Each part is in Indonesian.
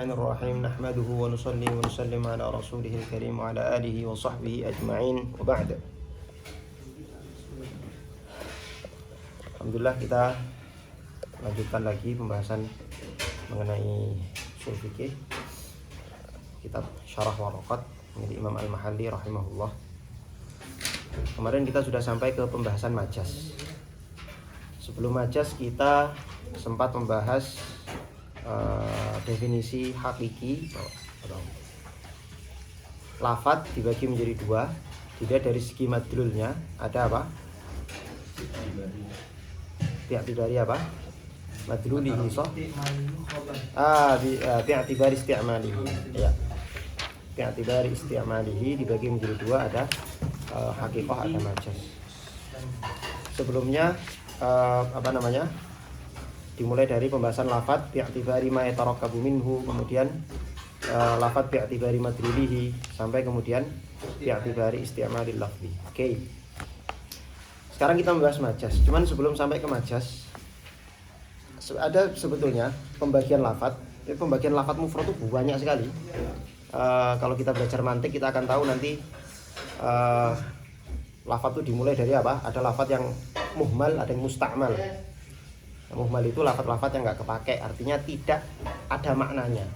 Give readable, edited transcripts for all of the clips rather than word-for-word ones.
Bismillahirrahmanirrahim. Nahmaduhu wa nusalli wa nusallim ala rasulihil karim wa ala alihi wa sahbihi ajma'in wa ba'da. Alhamdulillah, kita lanjutkan lagi pembahasan mengenai ushul fikih kitab Syarah Waraqat milik Imam Al-Mahalli rahimahullah. Kemarin kita sudah sampai ke pembahasan majas. Sebelum majas kita sempat membahas definisi hakiki. Lafadz dibagi menjadi dua. Dilihat dari segi madlulnya, ada apa? Bi'tibari apa? Madlulihi sah. Bi'tibari isti'malihi. Ya. Bi'tibari isti'malihi dibagi menjadi dua, ada hakikah, ada majas. Sebelumnya dimulai dari pembahasan lafadz bi'tibari ma yatarakkabu minhu, kemudian lafadz bi'tibari madlulihi, sampai kemudian bi'tibari isti'malil lafzi. Oke. Sekarang kita membahas majas. Cuman sebelum sampai ke majas, ada sebetulnya pembagian lafadz. Pembagian lafadz mufrad itu banyak sekali. Kalau kita belajar mantik, kita akan tahu nanti lafadz itu dimulai dari apa? Ada lafadz yang muhmal, ada yang musta'mal. Muhmal itu lafadz-lafadz yang nggak kepake, artinya tidak ada maknanya.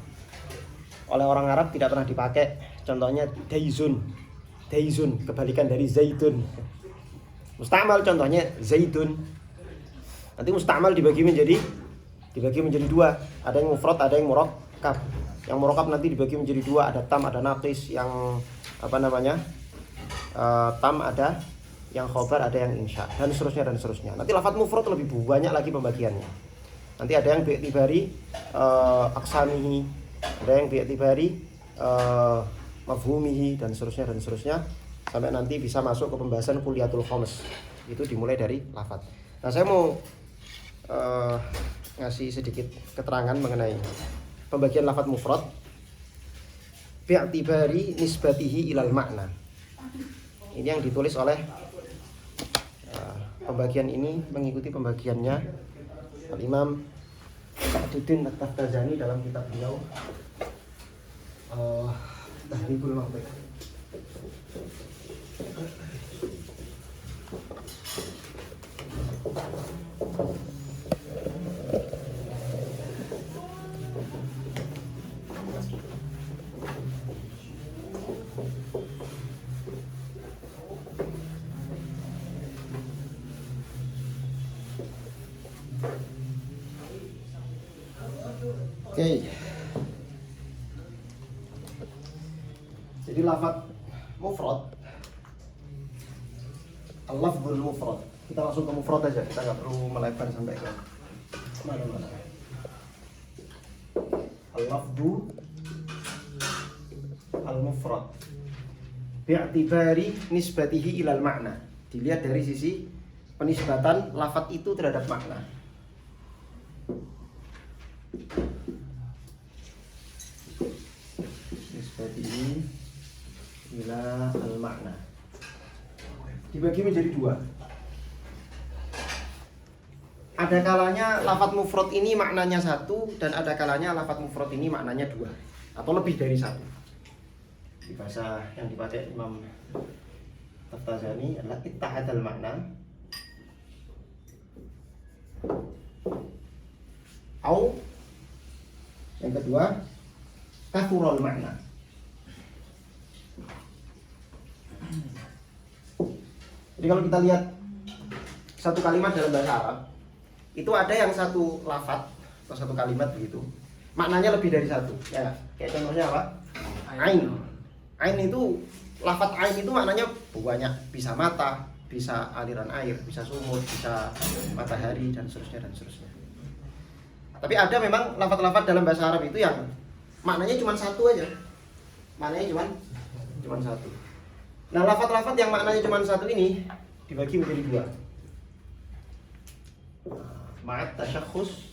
Oleh orang Arab tidak pernah dipakai. Contohnya daizun, kebalikan dari zaitun. Musta'mal contohnya zaitun. Nanti musta'mal dibagi menjadi dua. Ada yang mufrad, ada yang murakkab. Yang murakkab nanti dibagi menjadi dua, ada tam, ada naqis. Yang tam ada, yang khobar ada, yang insya, dan seterusnya. Nanti lafadz mufrad lebih banyak lagi pembagiannya. Nanti ada yang bi'tibari aksamihi, ada yang bi'tibari mafhumihi, dan seterusnya. Sampai nanti bisa masuk ke pembahasan kuliatul khams. Itu dimulai dari lafadz. Nah, saya mau ngasih sedikit keterangan mengenai pembagian lafadz mufrad bi'tibari nisbatihi ilal makna. Ini yang ditulis oleh pembagian ini mengikuti pembagiannya Al-Imam Sa'duddin At-Taftazani dalam kitab beliau Tahribul Mantiq. Oke. Jadi lafadz mufrad, al-lafdzul mufrad. Kita langsung ke mufrad aja, kita nggak perlu melebar sampai ke mana-mana. Al-lafdzu al-mufrad bi'tibari nisbatihi ilal makna. Dilihat dari sisi penisbatan lafadz itu terhadap makna. Nisbatihi ila al-makna. Dibagi menjadi dua. Ada kalanya lafadz mufrad ini maknanya satu, dan ada kalanya lafadz mufrad ini maknanya dua atau lebih dari satu. Di bahasa yang dipakai Imam Taftazani adalah ittahadal makna, au yang kedua kathurul makna. Jadi kalau kita lihat satu kalimat dalam bahasa Arab, itu ada yang satu lafadz atau satu kalimat begitu, maknanya lebih dari satu. Ya, kayak contohnya apa? Ain. Ain itu, lafadz ain itu maknanya banyak, bisa mata, bisa aliran air, bisa sumur, bisa matahari, dan seterusnya. Tapi ada memang lafadz-lafadz dalam bahasa Arab itu yang maknanya cuma satu aja. Maknanya cuma satu. Nah, lafadz-lafadz yang maknanya cuma satu ini dibagi menjadi dua. Ma'at tasyakhus,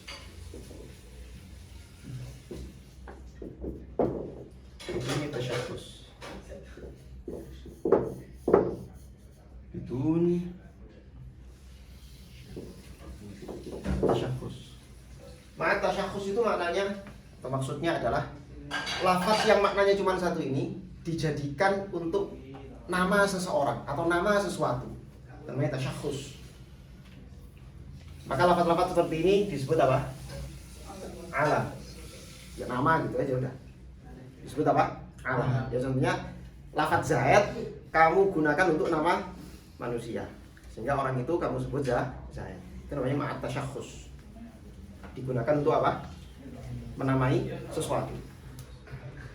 ini tasyakhus. Bidun tasyakhus. Ma'at tasyakhus itu maknanya atau maksudnya adalah lafaz yang maknanya cuma satu ini dijadikan untuk nama seseorang atau nama sesuatu, namanya tasyakhus. Maka lafaz-lafaz seperti ini disebut apa? Alam. Ya nama gitu aja udah. Disebut apa? Alam. Ya contohnya lafaz Zaid kamu gunakan untuk nama manusia, sehingga orang itu kamu sebut Zaid. Itu namanya ma'at tasyakhus. Digunakan untuk apa? Menamai sesuatu.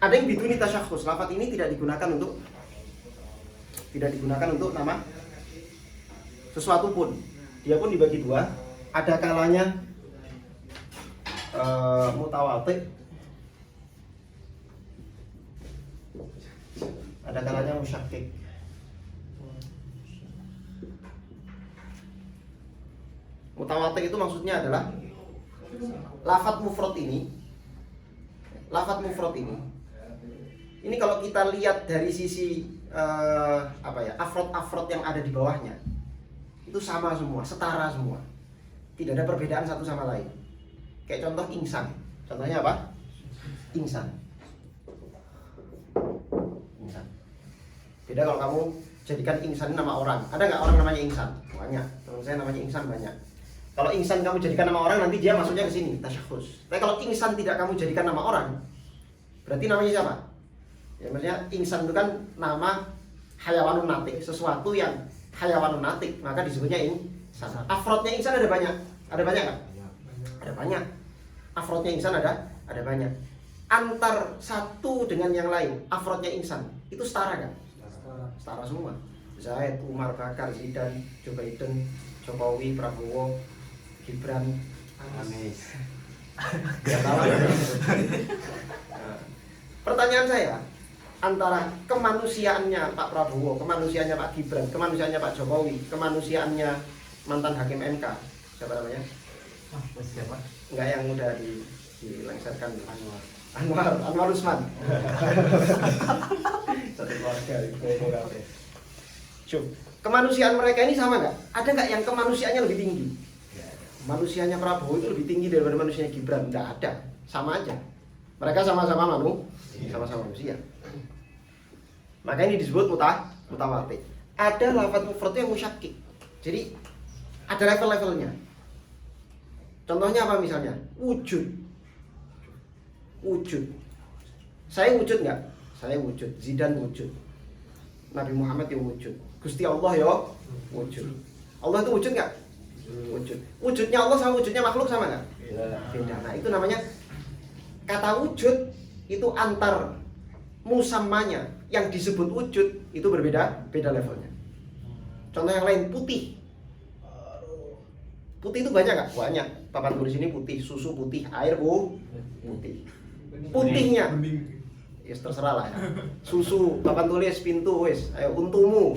Ada yang biduni tasyakhus. Lafaz ini tidak digunakan untuk nama sesuatu pun. Dia pun dibagi dua. Ada kalanya mutawati, ada kalanya musyakkik. Mutawati itu maksudnya adalah lafaz mufrad ini. Ini kalau kita lihat dari sisi afrod yang ada di bawahnya itu sama semua, setara semua, tidak ada perbedaan satu sama lain. Kayak contoh insan, contohnya apa? Insan. Beda kalau kamu jadikan insan nama orang. Ada nggak orang namanya insan? Banyak. Teman saya namanya insan banyak. Kalau insan kamu jadikan nama orang, nanti dia masuknya ke sini, tasyakhus. Tapi kalau insan tidak kamu jadikan nama orang, berarti namanya siapa? Ya maksudnya insan itu kan nama hayawanun natik, sesuatu yang hayawanun natik, maka disebutnya insan. Afrodnya insan ada banyak. Ada banyak kan? Ada banyak. Afrodnya insan ada banyak. Antar satu dengan yang lain, afrodnya insan itu setara kan? Setara semua. Zaid, Umar, Bakar, Zidan, Joe Biden, Jokowi, Prabowo, Gibran, Anies. Pertanyaan saya, antara kemanusiaannya Pak Prabowo, kemanusiaannya Pak Gibran, kemanusiaannya Pak Jokowi, kemanusiaannya mantan hakim MK, siapa namanya? Siapa? Enggak, yang udah dilengsarkan. Anwar Usman. Satu keluarga itu. Coba, kemanusiaan mereka ini sama nggak? Ada nggak yang kemanusiaannya lebih tinggi? Manusianya Prabowo itu lebih tinggi daripada manusianya Gibran? Nggak ada, sama aja. Mereka sama-sama manusia. Maka ini disebut mutawati. Ada lafaz mufrad yang musyakkik. Jadi ada level-levelnya. Contohnya apa misalnya? Wujud. Saya wujud nggak? Saya wujud. Zidan wujud. Nabi Muhammad yang wujud. Gusti Allah ya wujud. Allah itu wujud nggak? Wujud. Wujudnya Allah sama wujudnya makhluk sama nggak? Beda. Nah itu namanya kata wujud itu antar musammanya yang disebut wujud itu berbeda levelnya. Contoh yang lain, putih. Putih itu banyak nggak? Banyak. Papan tulis ini putih, susu putih, air putih. Putihnya, ya terserah lah ya. Susu, papan tulis, pintu, wes, ayo untumu,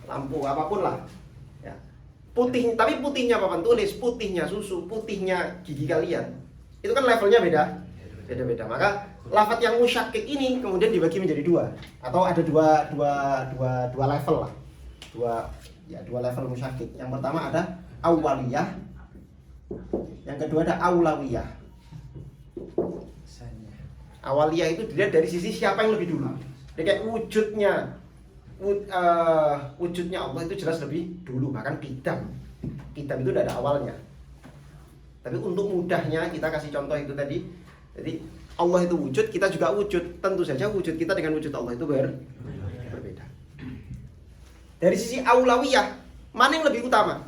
lampu, apapun lah. Ya. Putih, tapi putihnya papan tulis, putihnya susu, putihnya gigi kalian, itu kan levelnya beda. Maka lafaz yang musyakkik ini kemudian dibagi menjadi dua, atau ada dua level lah. Dua level musyakkik. Yang pertama ada awaliyah, yang kedua ada aulawiyah. Awaliyah itu dilihat dari sisi siapa yang lebih dulu. Jadi kayak wujudnya Allah itu jelas lebih dulu, bahkan Qidam itu tidak ada awalnya. Tapi untuk mudahnya kita kasih contoh itu tadi. Jadi Allah itu wujud, kita juga wujud. Tentu saja wujud kita dengan wujud Allah itu berbeda. Dari sisi aulawiyah, mana yang lebih utama?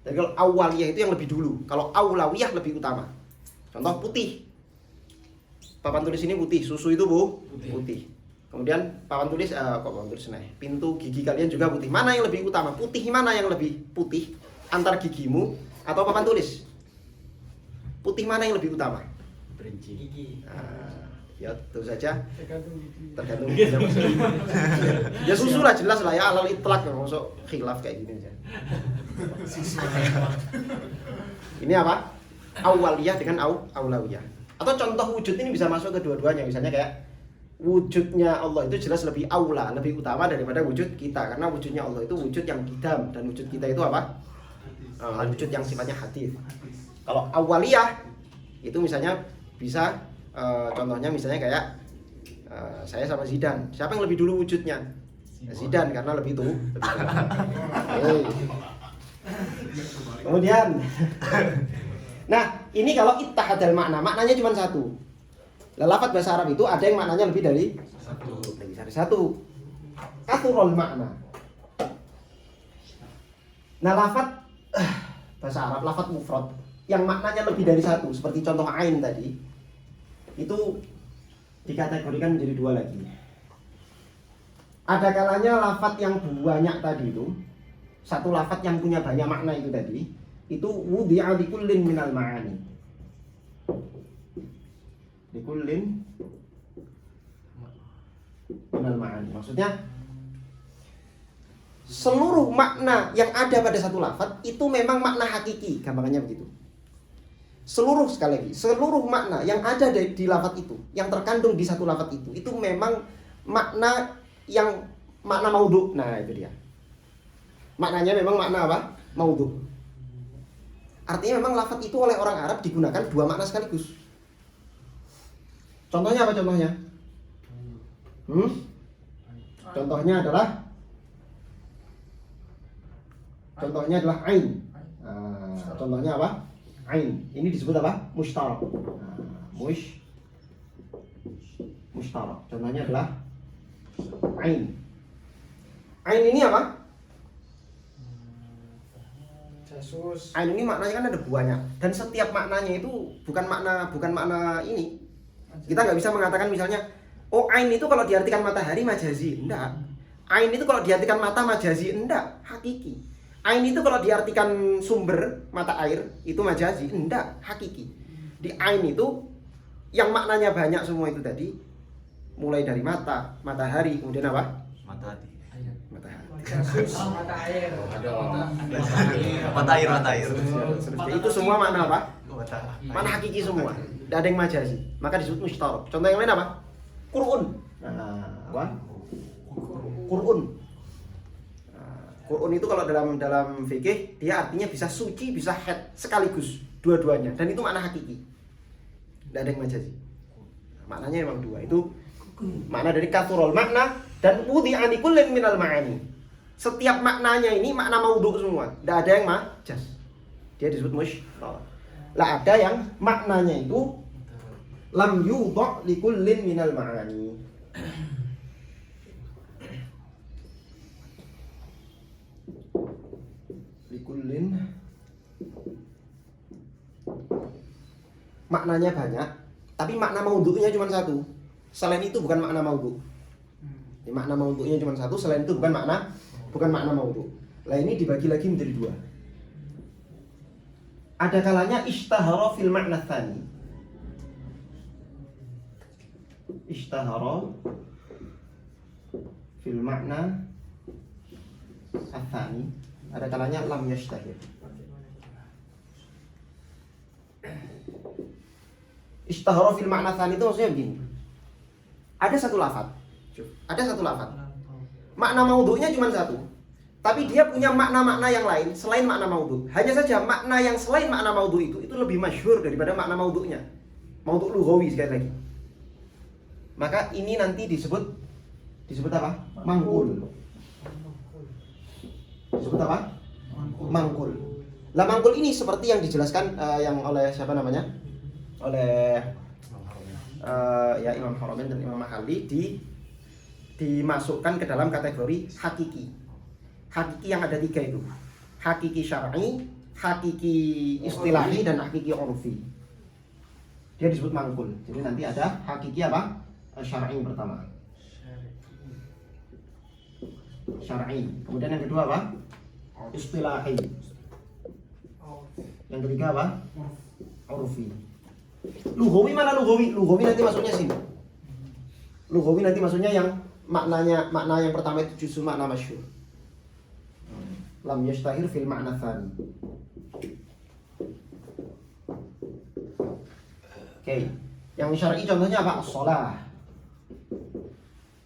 Jadi kalau awaliyah itu yang lebih dulu, kalau aulawiyah lebih utama. Contoh putih. Papan tulis ini putih, susu itu putih. Kemudian papan tulis pintu gigi kalian juga putih. Mana yang lebih utama? Putih mana yang lebih putih? Antara gigimu atau papan tulis? Putih mana yang lebih utama? Berinci gigi. Ya tentu saja tergantung ya susu lah, jelas lah ya, alal itlaq, masuk khilaf kayak gini aja. Ini apa? Awaliyah dengan aulawiyah. Atau contoh wujud ini bisa masuk ke dua-duanya. Misalnya kayak wujudnya Allah itu jelas lebih aula, lebih utama daripada wujud kita, karena wujudnya Allah itu wujud yang qidam dan wujud kita itu apa? wujud yang sifatnya hadis. Kalau awaliyah itu misalnya bisa contohnya misalnya kayak saya sama Zidane, siapa yang lebih dulu wujudnya? Zidane karena lebih tua. Kemudian nah ini kalau ittihadal makna, maknanya cuma satu. Lafaz bahasa Arab itu ada yang maknanya lebih dari satu. Kathurul makna. Nah lafaz bahasa Arab, lafaz mufrad yang maknanya lebih dari satu, seperti contoh ain tadi, itu dikategorikan menjadi dua lagi. Ada kalanya lafaz yang banyak tadi itu, satu lafaz yang punya banyak makna itu tadi, itu wudi'a likullin minal ma'ani. Likullin minal ma'ani. Maksudnya seluruh makna yang ada pada satu lafaz itu memang makna hakiki, gampangannya begitu. Sekali lagi, seluruh makna yang ada di lafaz itu, yang terkandung di satu lafaz itu memang makna yang makna maudhu. Nah, itu dia. Maknanya memang makna apa? Maudhu. Artinya memang lafaz itu oleh orang Arab digunakan dua makna sekaligus. Contohnya apa contohnya? Contohnya adalah ain. Contohnya apa? Ain. Ini disebut apa? Mushtarak. Mushtarak. Contohnya adalah ain. Ain ini apa? Ain ini maknanya kan ada buahnya, dan setiap maknanya itu bukan makna ini. Kita nggak bisa mengatakan misalnya, oh ain itu kalau diartikan matahari majazi, enggak. Ain itu kalau diartikan mata majazi, enggak, hakiki. Ain itu kalau diartikan sumber mata air itu majazi, enggak, hakiki. Di ain itu yang maknanya banyak semua itu tadi, mulai dari mata, matahari, kemudian apa? Matahari. Mata air. Itu semua makna apa? Makna hakiki semua. Tidak ada yang majazi. Maka disebut mushtarak. Contoh yang lain apa? Qur'un. Apa? Qur'un. Qur'un itu kalau dalam fikih dia artinya bisa suci, bisa haid sekaligus, dua-duanya. Dan itu makna hakiki. Tidak ada yang majazi. Maknanya memang dua. Itu makna dari kathurul makna dan wudi'a likullin minal ma'ani. Setiap maknanya ini makna maudhu semua, tidak ada yang majaz. Dia disebut mushtarak. Lah ada yang maknanya itu lam yudha' likullin minal ma'ani. Likullin maknanya banyak, tapi makna maudhu'nya cuma satu. Selain itu bukan makna maudhu'. Makna maudhu'nya cuma satu, selain itu bukan makna maudhu'. Lah ini dibagi lagi menjadi dua. Ada kalanya ishtahara fil ma'na tsani. Ishtahara fil ma'na tsani. Ada kalanya lam yashtahir. Ishtahara fil ma'na tsani itu maksudnya begini. Ada satu lafaz. Makna maudhu'nya cuma satu. Tapi dia punya makna-makna yang lain selain makna maudhu'. Hanya saja makna yang selain makna maudhu' itu lebih masyhur daripada makna maudhu'nya. Maudhu' lughawi sekali lagi. Maka ini nanti disebut apa? Mangkul. Disebut apa? Mangkul. Lah mangkul ini seperti yang dijelaskan yang oleh siapa namanya? Oleh ya Imam Haramain dan Imam Mahalli dimasukkan ke dalam kategori hakiki. Hakiki yang ada tiga itu, hakiki syar'i, hakiki istilahi, dan hakiki urfi. Dia disebut mangkul. Jadi nanti ada hakiki apa? Syar'i pertama. Syar'i. Kemudian yang kedua apa? Istilahi. Yang ketiga apa? Urfi. Lughawi mana lughawi? Lughawi nanti masuknya sini. Lughawi nanti masuknya yang makna yang pertama itu justru makna masyhur. Lam yashtahir fil ma'na tsani. Oke. Yang syar'i contohnya apa? Shalah.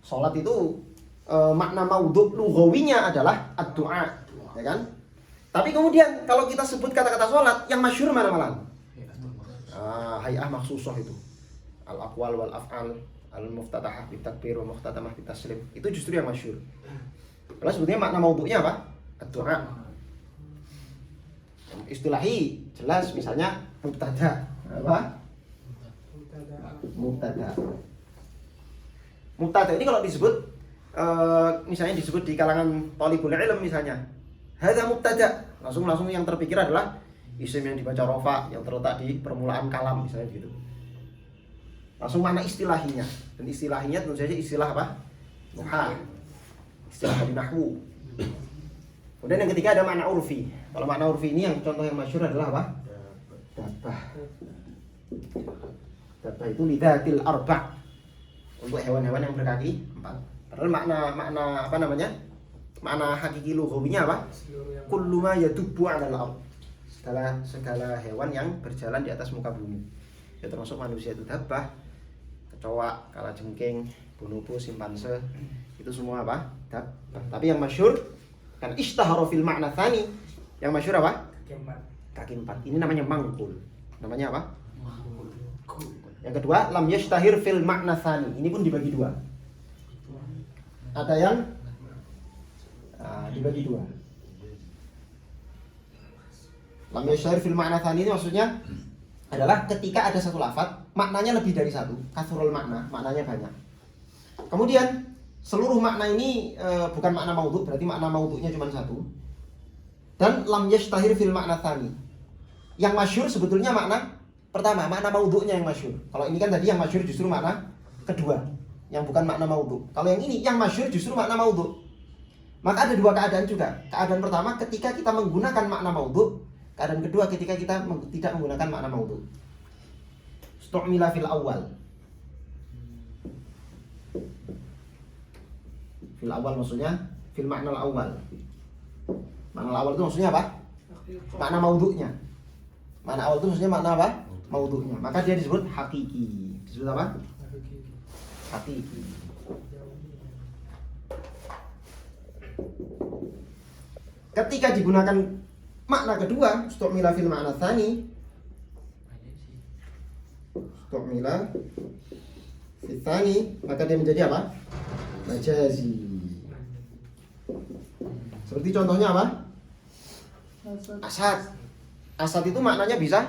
Salat itu makna maudhu' lughawinya adalah ad-du'a, ya kan? Tapi kemudian kalau kita sebut kata-kata sholat, yang masyhur mana malam? Hay'ah maksusoh itu. Al-aqwal wal af'al, al-muftatahah bitakbir wa mukhtatamah bitaslim. Itu justru yang masyhur. Kalau sebetulnya makna maudhu'nya apa? Ad-du'a. Istilahi jelas, misalnya mubtada. Apa? Mubtada. Mubtada ini kalau disebut misalnya disebut di kalangan thalibul ilm misalnya, hadza mubtada, langsung yang terpikir adalah isim yang dibaca rofa yang terletak di permulaan kalam misalnya gitu. Langsung mana istilahinya, dan istilahinya tentu saja istilah apa? Nuhah, istilah dari nahwu. Kemudian yang ketiga ada makna urfi. Kalau makna urfi ini yang contoh yang masyhur adalah apa? Dabbah. Dabbah itu lidzatil arba', untuk hewan-hewan yang berkaki 4. Padahal makna apa namanya? Makna hakiki lughawinya apa? Kullu ma yadubbu 'alal ardh. Segala hewan yang berjalan di atas muka bumi. Ya termasuk manusia itu dabbah, kecoa, kalajengking, bonobo, simpanse. Itu semua apa? Dabbah. Tapi yang masyhur kan ishtahara fil ma'na tsani. Yang masyhur apa? Kaki 4. Ini namanya mangkul. Namanya apa? Yang kedua, lam yashtahir fil ma'na tsani. Ini pun dibagi 2. Ada yang dibagi 2. Lam yashtahir fil ma'na tsani ini maksudnya adalah ketika ada satu lafaz, maknanya lebih dari satu, kathrul makna, maknanya banyak. Kemudian seluruh makna ini bukan makna maudhu', berarti makna maudhu'nya cuma satu. Dan lam yashtahir fil ma'na tsani. Yang masyhur sebetulnya makna pertama, makna maudhu'nya yang masyhur. Kalau ini kan tadi yang masyhur justru makna kedua, yang bukan makna maudhu'. Kalau yang ini yang masyhur justru makna maudhu'. Maka ada 2 keadaan juga. Keadaan pertama ketika kita menggunakan makna maudhu'. Keadaan kedua ketika kita tidak menggunakan makna maudhu'. Stu'mila fil awal. Fil awal maksudnya fil makna awal. Makna awal itu maksudnya apa? Makna maudhu'nya. Makna awal itu maksudnya makna apa? Maudhu'nya. Maka dia disebut hakiki. Disebut apa? Hakiki. Ketika digunakan makna kedua, stu'mila fil ma'na tsani. Stu'mila fil tsani, maka dia menjadi apa? Majazi. Seperti contohnya apa? Asad. Asad itu maknanya bisa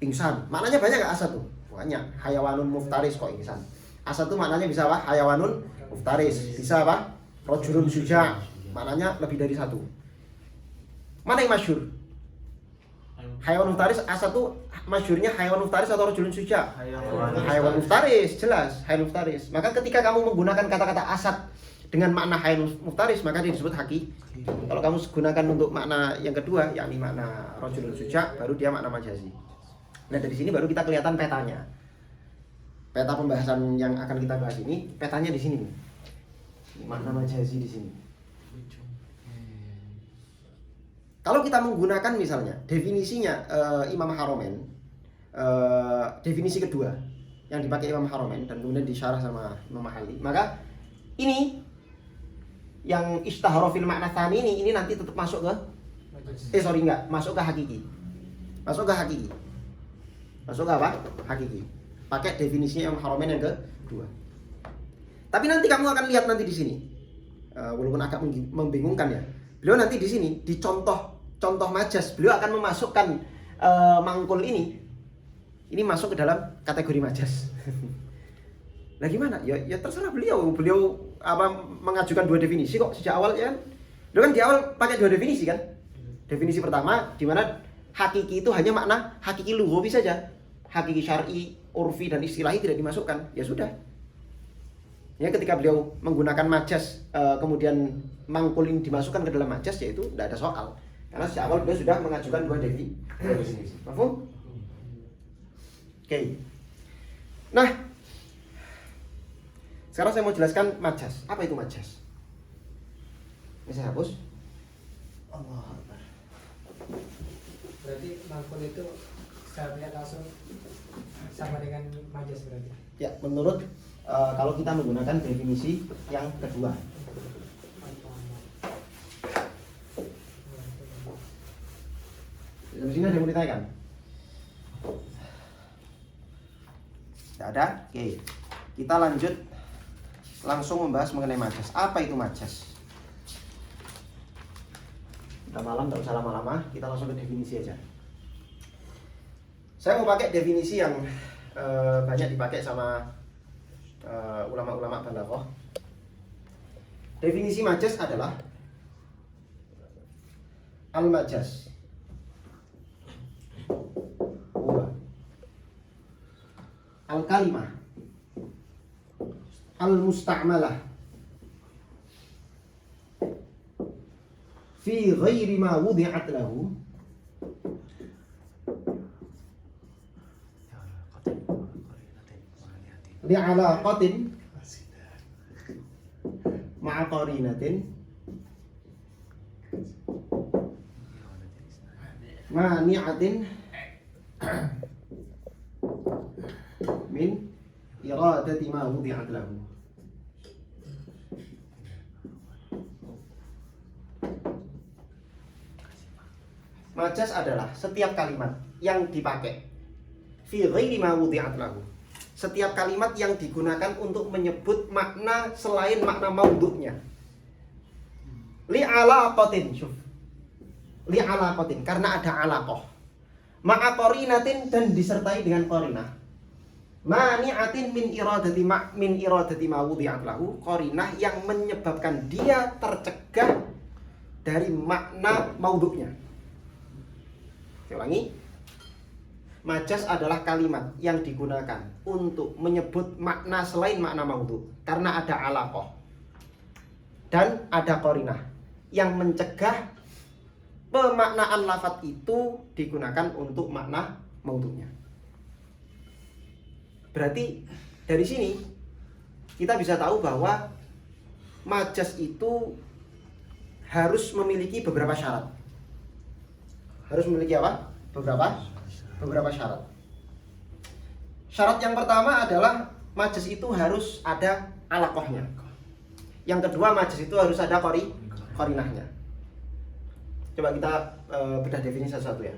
insan. Maknanya banyak gak asad tuh? Banyak. Hayawanun muftaris kok insan. Asad itu maknanya bisa apa? Hayawanun muftaris. Bisa apa? Rajulun syuja'. Maknanya lebih dari satu. Mana yang masyhur? Hayawan muftaris. Asad tuh masyhurnya hayawan muftaris atau rajulun syuja'? Hayawan muftaris, jelas. Hayawan muftaris. Maka ketika kamu menggunakan kata-kata asad dengan makna hayawan muftaris, maka dia disebut haki. Kalau kamu gunakan untuk makna yang kedua, yakni makna rajulun syuja', baru dia makna majazi. Nah dari sini baru kita kelihatan petanya. Peta pembahasan yang akan kita bahas ini, petanya di sini nih. Makna majazi di sini. Kalau kita menggunakan misalnya definisinya Imam Haramain, definisi kedua yang dipakai Imam Haramain dan kemudian disyarah sama Imam Mahalli, maka ini yang ishtahara fil ma'na tsani ini nanti tetap masuk ke masuk ke hakiki. Masuk ke hakiki. Masuk ke apa? Hakiki. Pakai definisinya Imam Haramain yang kedua. Tapi nanti kamu akan lihat nanti di sini. Walaupun agak membingungkan ya. Beliau nanti di sini di contoh majas, beliau akan memasukkan mangkul ini masuk ke dalam kategori majas. Nah gimana? Ya terserah beliau apa mengajukan 2 definisi kok sejak awal ya kan. Beliau kan di awal pakai 2 definisi kan. Definisi pertama di mana hakiki itu hanya makna hakiki lughawi saja. Hakiki syar'i, urfi dan istilahi tidak dimasukkan. Ya sudah. Ya ketika beliau menggunakan majas kemudian mangkul ini dimasukkan ke dalam majas, yaitu tidak ada soal. Karena sejak awal beliau sudah mengajukan 2 definisi. Paham? Oke. Nah, sekarang saya mau jelaskan majas. Apa itu majas? Ini saya hapus. Allah Akbar. Berarti mangkul itu secara tidak langsung sama dengan majas berarti? Ya, menurut kalau kita menggunakan definisi yang kedua. sini ada yang mau ditanyakan? Tidak ada? Oke. Kita lanjut langsung membahas mengenai majas. Apa itu majas? Udah malam, tidak usah lama-lama. Kita langsung ke definisi aja. Saya mau pakai definisi yang banyak dipakai sama ulama-ulama balaghah. Definisi majas adalah al-majas huwa al-kalimah al-musta'malah fi ghairi ma wudi'at lahu li'alaqatin ma'a qarinatin mani'atin min iradati ma wudi'at lahu. Majas adalah setiap kalimat yang dipakai fi ghairi ma wudi'at lahu. Setiap kalimat yang digunakan untuk menyebut makna selain makna maudhu'nya. Li'alaqatin, syuf. Li'alaqatin, karena ada alaqah. Ma'a qarinatin, dan disertai dengan qarinah. Mani'atin min iradati ma wudi'at lahu, qarinah yang menyebabkan dia tercegah dari makna maudhu'nya. Saya ulangi. Majas adalah kalimat yang digunakan untuk menyebut makna selain makna maudhu, karena ada alaqah dan ada qarinah yang mencegah pemaknaan lafaz itu digunakan untuk makna maudhu'nya. Berarti dari sini kita bisa tahu bahwa majas itu harus memiliki beberapa syarat. Harus memiliki apa? Beberapa syarat. Syarat yang pertama adalah majas itu harus ada alaqahnya. Yang kedua, majas itu harus ada qarinahnya. Coba kita bedah definisi satu-satu ya.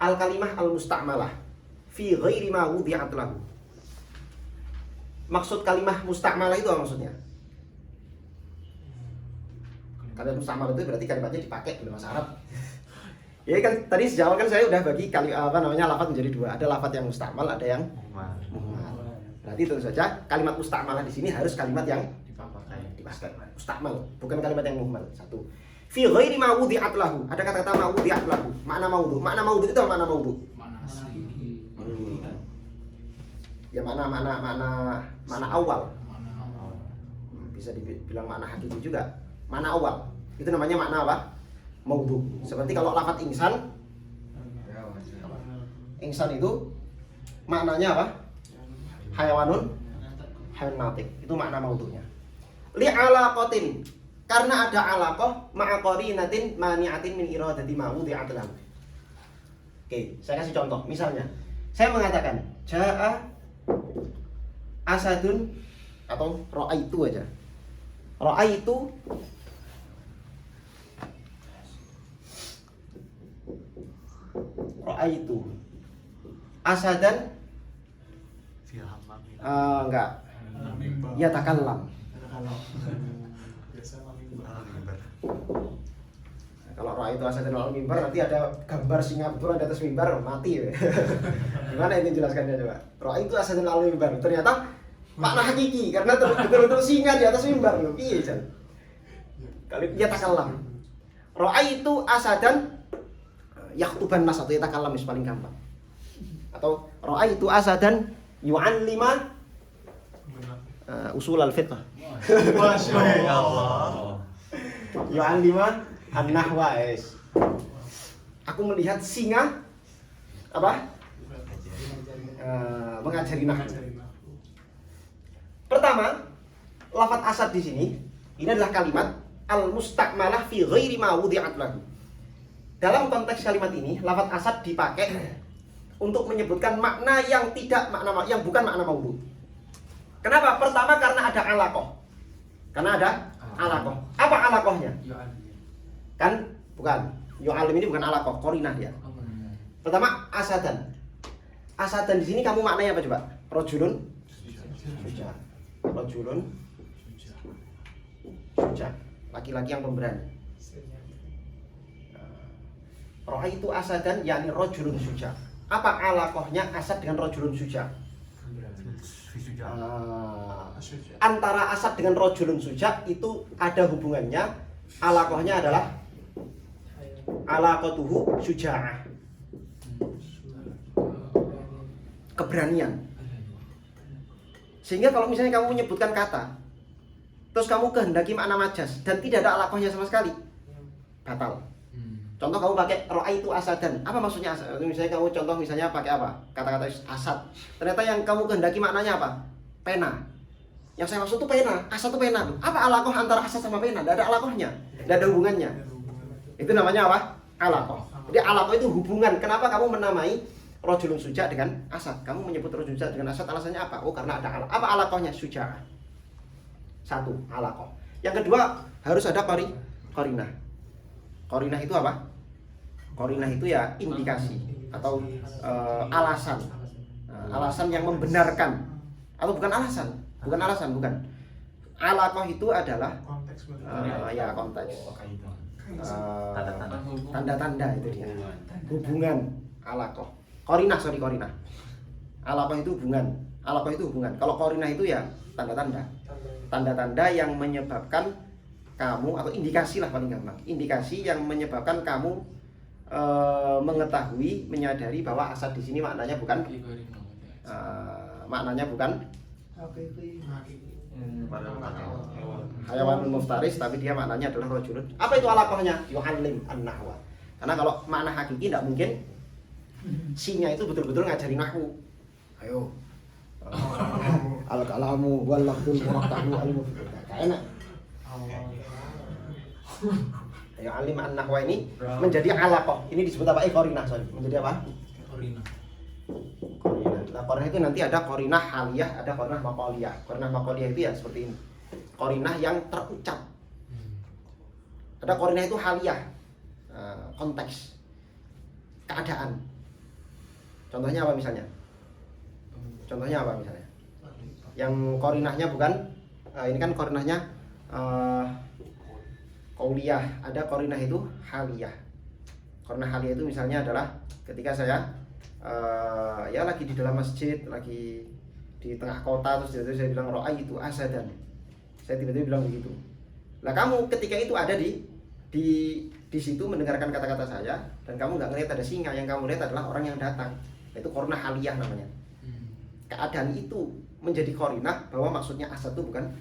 Al-kalimah al-musta'malah fi ghairi ma wudi'at lahu. Maksud kalimah musta'malah itu apa maksudnya? Kalimat musta'malah itu berarti kalimatnya dipakai dalam bahasa Arab. Ya kan tadi sejak awal kan saya udah bagi lafaz menjadi dua. Ada lafaz yang musta'mal, ada yang muhmal. Berarti tentu saja kalimat musta'malah di sini harus kalimat yang dipakai. Musta'mal, bukan kalimat yang muhmal. Satu. Fi ghairi ma wudi'at lahu. Ada kata-kata ma wudi'at lahu. Makna maudhu. Makna maudhu itu apa makna maudhu? Mana asli. Ya mana awal. Bisa dibilang makna hakiki juga. Mana awal. Itu namanya makna apa? Maudhu. Seperti kalau lafaz insan itu maknanya apa? Hayawan natik. Itu makna maudhunya. Li'alaqatin, karena ada alaqah ma'a qarinatin mani'atin min iradati ma wudi'at lahu. Oke, saya kasih contoh. Misalnya, saya mengatakan ja'a asadun, atau ra'aitu aja. Ra'aitu asadan enggak ya takallam. Kalau roh itu asadan al mimbar, nanti ada gambar singa betulan di atas mimbar, mati ya. Gimana ini jelaskannya coba? Roh itu asadan al mimbar, ternyata makna hakiki karena betul-betul singa di atas mimbar loh. Iya Jan. Kalau ya takallam. Roh itu asadan yaktuban nas, atau yatakallam paling gampang. Atau ra'aitu asadan yu'allima usul al-fiqh. Masya Allah. Yu'allima an-nahwa. Aku melihat singa apa? Mengajari nahwu. Pertama, lafaz asad di sini ini adalah kalimat al-musta'malah fi ghairi ma wudi'at lahu. Dalam konteks kalimat ini, lafaz asad dipakai untuk menyebutkan makna yang bukan makna maudhu. Kenapa? Pertama, karena ada alaqah. Apa alaqahnya? Kan bukan. Yu'alim ini bukan alaqah, qarinah dia. Pertama asadan. Asadan di sini kamu maknanya apa coba? Rojulun suja. Rojulun suja. Laki-laki yang pemberani. Roha itu asadan yakni rojulun suja. Apa alaqohnya asad dengan rojulun suja? Antara asad dengan rojulun suja itu ada hubungannya. Alaqohnya adalah alaqatuhu suja'ah, keberanian. Sehingga kalau misalnya kamu menyebutkan kata terus kamu kehendaki makna majas dan tidak ada alaqohnya sama sekali, batal. Contoh kamu pakai ro'a itu asadan. Apa maksudnya asad? Misalnya kamu contoh misalnya pakai apa? Kata-kata asad. Ternyata yang kamu kehendaki maknanya apa? Pena. Yang saya maksud itu pena. Asad itu pena. Apa alaqoh antara asad sama pena? Tidak ada alaqohnya. Tidak ada hubungannya. Itu namanya apa? Alaqoh. Jadi alaqoh itu hubungan. Kenapa kamu menamai rojulun suja dengan asad? Kamu menyebut rojulun suja dengan asad alasannya apa? Oh karena ada alaqoh. Apa alaqohnya? Suja. Satu, alaqoh. Yang kedua harus ada qarinah. Qarinah itu apa? Qarinah itu ya indikasi atau alasan. Alasan yang membenarkan. Atau bukan alasan. Bukan. Alaqoh itu adalah ya konteks. Tanda-tanda itu dia. Hubungan alaqoh. Qarinah. Alaqoh itu hubungan. Kalau qarinah itu ya tanda-tanda. Tanda-tanda yang menyebabkan kamu, atau indikasi lah paling gampang, indikasi yang menyebabkan kamu mengetahui, menyadari bahwa asad di sini maknanya bukan hayawanun muftaris, tapi dia maknanya adalah rojulun. Apa itu alaqohnya? Yu'allim an-nahwa. Karena kalau makna hakiki tidak mungkin sinya itu betul-betul ngajari nahwu. Ayo. Al-kalamu wal lafdul murakkabul al-mufid. Enak. Ya alim an-nahwa ini menjadi alaqoh. Ini disebut apa? Qarinah, sorry. Menjadi apa? Qarinah. Nah, qarinah itu nanti ada qarinah haliyah, ada qarinah maqaliyah. Qarinah maqaliyah itu ya seperti ini. Qarinah yang terucap. Ada qarinah itu haliyah. Konteks. Keadaan. Contohnya apa misalnya? Yang qarinahnya bukan ini kan qarinahnya qauliyah, ada qarinah itu haliyah. Qarinah haliyah itu misalnya adalah ketika saya ya lagi di dalam masjid, lagi di tengah kota, terus tiba-tiba saya bilang ro'a itu asadan. Saya tiba-tiba bilang begitu. Lah kamu ketika itu ada di situ mendengarkan kata-kata saya dan kamu nggak ngelihat ada singa, yang kamu lihat adalah orang yang datang. Itu qarinah haliyah namanya. Keadaan itu menjadi qarinah bahwa maksudnya asad itu bukan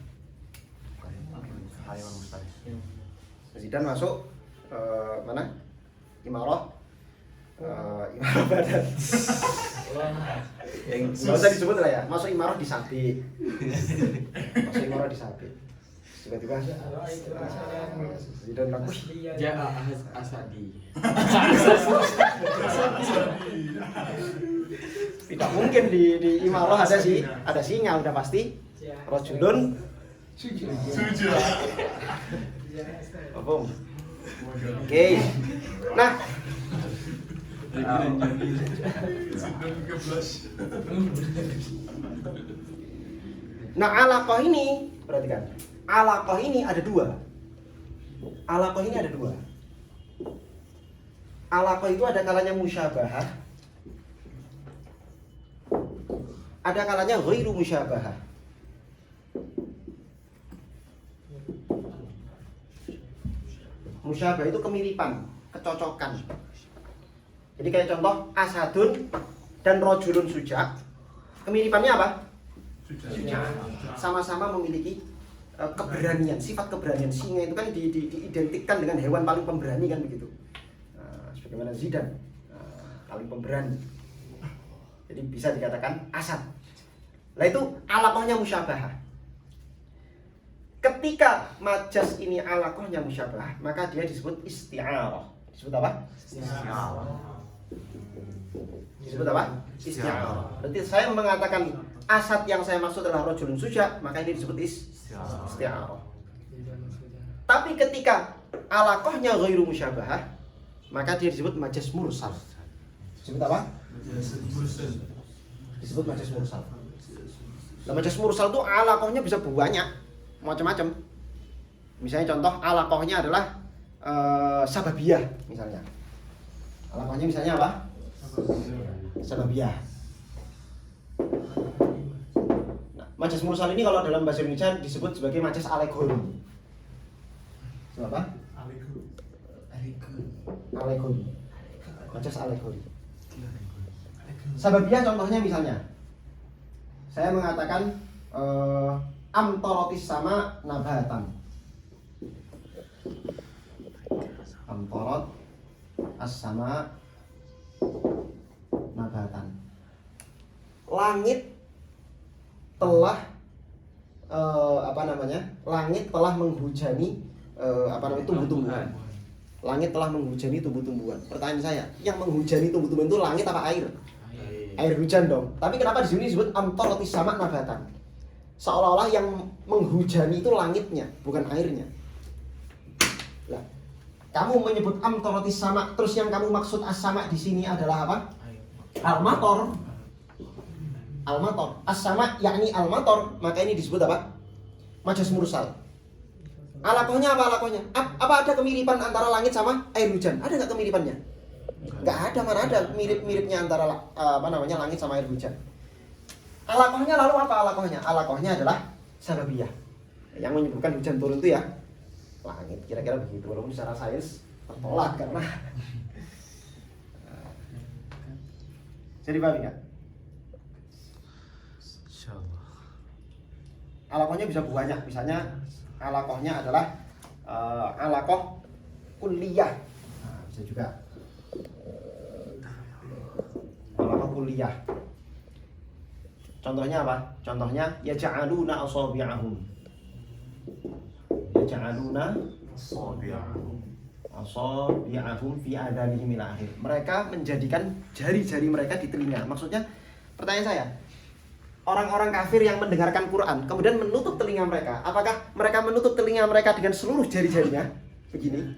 hayawan muftaris. Zidan masuk mana? Imarah badan. Yang nggak usah disebut lah ya. Masuk imarah disabit. Tiba-tiba Zidan laku. Ja'a asadi. Tidak mungkin di imarah ada singa udah pasti. Rojulun suja. Oke. Nah, alaqoh ini, perhatikan. Alaqoh ini ada dua. Alaqoh itu ada kalanya musyabahah, ada kalanya ghairu musyabahah. Musyabah itu kemiripan, kecocokan. Jadi kayak contoh asadun dan rojulun suja. Kemiripannya apa? Suja. Sama-sama memiliki keberanian, sifat keberanian. Singa itu kan diidentikan dengan hewan paling pemberani kan begitu. Sebagaimana Zidan, paling pemberani. Jadi bisa dikatakan asad. Nah itu alaqohnya musyabahah. Ketika majas ini alaqohnya musyabah, maka dia disebut isti'arah. Disebut apa? Isti'arah. Berarti saya mengatakan asad yang saya maksud adalah rojulun suja, maka ini disebut isti'arah. Tapi ketika alaqohnya ghairu musyabah, maka dia disebut majas mursal. Disebut apa? Disebut majas mursal. Nah, majas mursal itu alaqahnya bisa banyak, macam-macam. Misalnya contoh alaqahnya adalah sababiyah misalnya. Alaqahnya misalnya apa? Sababiyah. Nah, majas mursal ini kalau dalam bahasa Indonesia disebut sebagai majas alegori. Apa? Alegori. Majas alegori. Sababiyah contohnya misalnya saya mengatakan amtorotis sama nabatan. Amtorot as-sama nabatan. Langit telah Langit telah menghujani tumbuh-tumbuhan. Langit telah menghujani tumbuh-tumbuhan. Pertanyaan saya, yang menghujani tumbuh-tumbuhan itu langit apa air? Air hujan dong. Tapi kenapa di sini disebut amtorotis sama nabatan? Seolah-olah yang menghujani itu langitnya, bukan airnya. Lah, kamu menyebut amtorotis sama, terus yang kamu maksud as-sama di sini adalah apa? Al-mator. Al-mator. As-sama yakni al-mator, maka ini disebut apa? Majas mursal. Alaqahnya apa alaqahnya? Apa ada kemiripan antara langit sama air hujan? Ada nggak kemiripannya? Nggak ada, mana ada mirip-miripnya antara langit sama air hujan. Alaqahnya lalu apa alaqahnya? Alaqahnya adalah sababiyah. Yang menyebabkan hujan turun itu ya langit, kira-kira begitu. Walaupun secara sains tertolak karena jadi paham nggak? Insyaallah. Alaqahnya bisa banyak, misalnya alaqahnya adalah alaqah kulliyah. Nah, bisa juga alaqah kulliyah. Contohnya apa? Contohnya yaj'aluna asabi'ahum. Yaj'aluna asabi'ahum fi adanihim ila akhir. Mereka menjadikan jari-jari mereka di telinga. Maksudnya, pertanyaan saya, orang-orang kafir yang mendengarkan Quran kemudian menutup telinga mereka, apakah mereka menutup telinga mereka dengan seluruh jari-jarinya begini?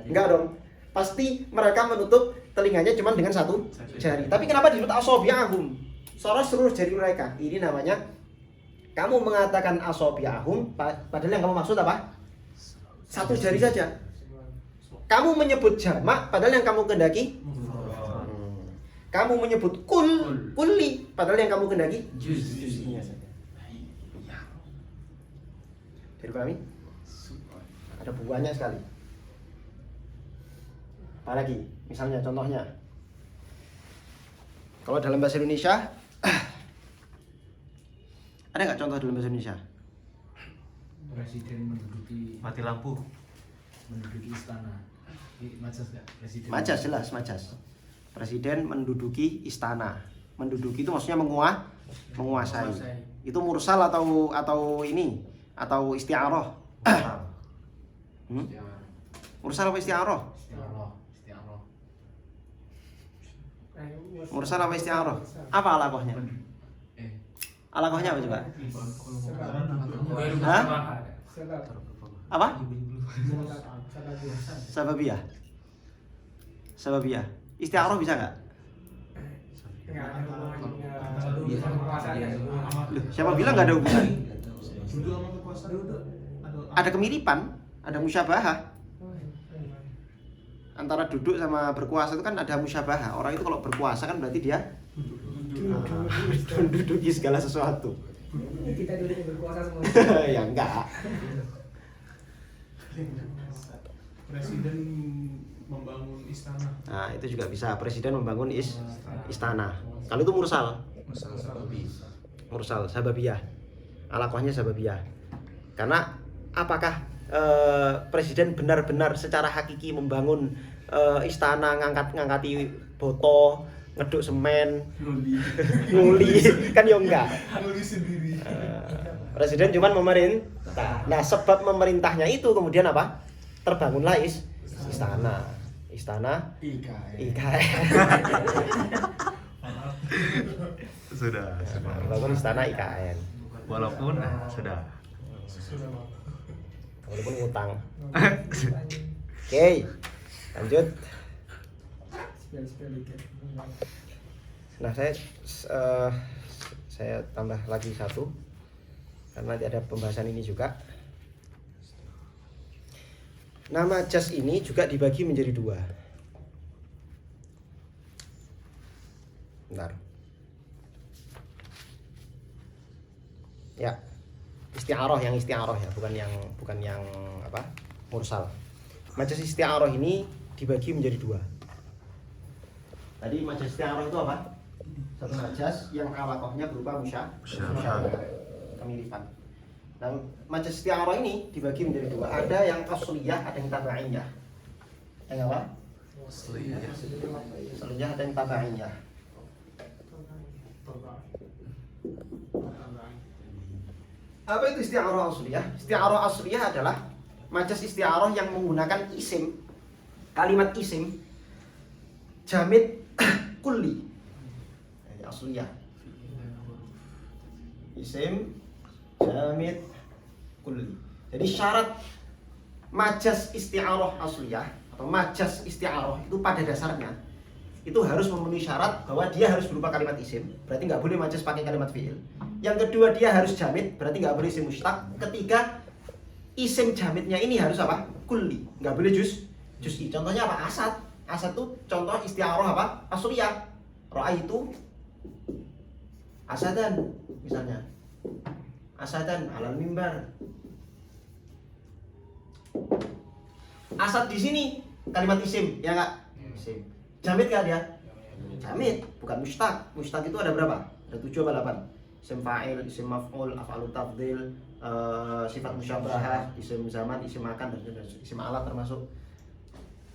Enggak dong. Pasti mereka menutup telinganya cuma dengan satu jari. Tapi kenapa disebut asabi'ahum? Soalnya seluruh jari mereka. Ini namanya kamu mengatakan asabi'ahum padahal yang kamu maksud apa? Satu jari saja. Kamu menyebut jamak padahal yang kamu kehendaki kamu menyebut kulli padahal yang kamu kehendaki juz'inya saja. Jadi pahami? Ada banyak sekali. Apalagi, misalnya contohnya, kalau dalam bahasa Indonesia ada nggak contoh dalam bahasa Indonesia? Presiden menduduki Mati lampu. istana. Majas nggak? Presiden. Majas, jelas majas. Presiden menduduki istana. Menduduki itu maksudnya menguasai. Itu mursal atau ini atau isti'arah? Mursal apa isti'arah? Isti'arah. Mursal apa isti'arah? Apa alaqahnya? Alaqahnya apa coba? Hah? Sebab Apa? sebab Sababiyah. Sababiyah. Isti'arah bisa nggak? enggak ada hubungannya dengan kekuasaan. Loh, siapa bilang nggak ada hubungan? Duduk sama kekuasaan. Duduk. Ada kemiripan, ada musyabahah. Antara duduk sama berkuasa itu kan ada musyabahah. Orang itu kalau berkuasa kan berarti dia menduduki segala sesuatu. Kita dulu berkuasa semua. Ya enggak. Presiden membangun istana. Nah, itu juga bisa. Presiden membangun istana. Kalau itu mursal. Mursal, sababiyah. Alaqahnya sababiyah. Karena apakah presiden benar-benar secara hakiki membangun istana, ngangkati boto, ngeduk semen, nguli, kan ya enggak. Presiden cuman memerintah. Nah, sebab memerintahnya itu kemudian apa? Terbangunlah istana. Istana IKN. Sudah. Bangun istana IKN. Walaupun sudah. Walaupun ngutang. Oke, lanjut. Spell dikit. Nah, saya tambah lagi satu karena nanti ada pembahasan ini juga. Nama jas ini juga dibagi menjadi dua. Bentar. Ya, isti'arah yang ya, bukan yang apa? Mursal. Majas isti'arah ini dibagi menjadi dua. Tadi majas isti'arah itu apa? Satu majas yang alaqahnya berupa musyabbah, kemiripan. Nah, majas isti'arah ini dibagi menjadi dua. Ada yang asliyah, ada yang tabaiyah. Yang apa? Asliyah, ada yang tabaiyah. Apa itu isti'arah asliyah? Isti'arah asliyah adalah majas isti'arah yang menggunakan isim, kalimat isim jamid kulli. Asliyah. Isim jamid kulli. Jadi syarat majas isti'arah asliyah atau majas isti'arah itu pada dasarnya itu harus memenuhi syarat bahwa dia harus berupa kalimat isim, berarti nggak boleh majas pakai kalimat fi'il. Yang kedua, dia harus jamid, berarti nggak boleh isim mustaq. Ketiga, isim jamidnya ini harus apa? Kulli, nggak boleh juz'i. Contohnya apa? Asad. Asad itu contoh isti'arah apa? Asliyah. Ra'aitu asadan, misalnya. Asadan alal mimbar. Asad di sini kalimat isim, ya nggak? Isim. Jamid nggak dia? Jamid, bukan mustaq. Mustaq itu ada berapa? Ada 7 apa 8? Isim fa'il, isim maf'ul, af'alu tafdhil, sifat musyabbahah, isim zaman, isim makan, dan isim alat termasuk.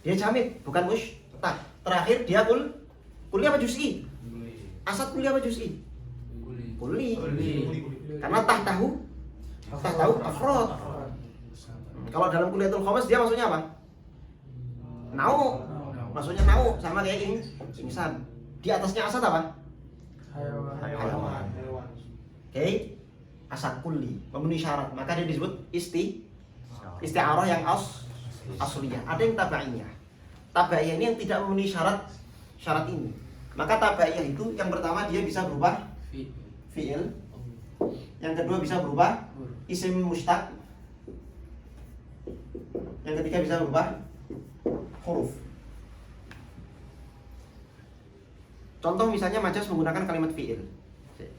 Dia jamid, bukan mustaq. Terakhir dia kulli apa juz'i? Asad kulli apa juz'i? Kulli. Karena tahtahu afrod. Kalau dalam kuliatul khawas dia maksudnya apa? Nau. Maksudnya nau sama kayak insan. Di atasnya asad apa? Hayawan. Oke. Asad kulli memenuhi syarat, maka dia disebut isti'arah yang asliyah. Ada yang tabaiyah. Tabaiyah ini yang tidak memenuhi syarat ini. Maka tabaiyah itu yang pertama dia bisa berubah fi'il. Yang kedua bisa berubah isim mustaq. Yang ketiga bisa berubah huruf. Contoh misalnya majas menggunakan kalimat fi'il.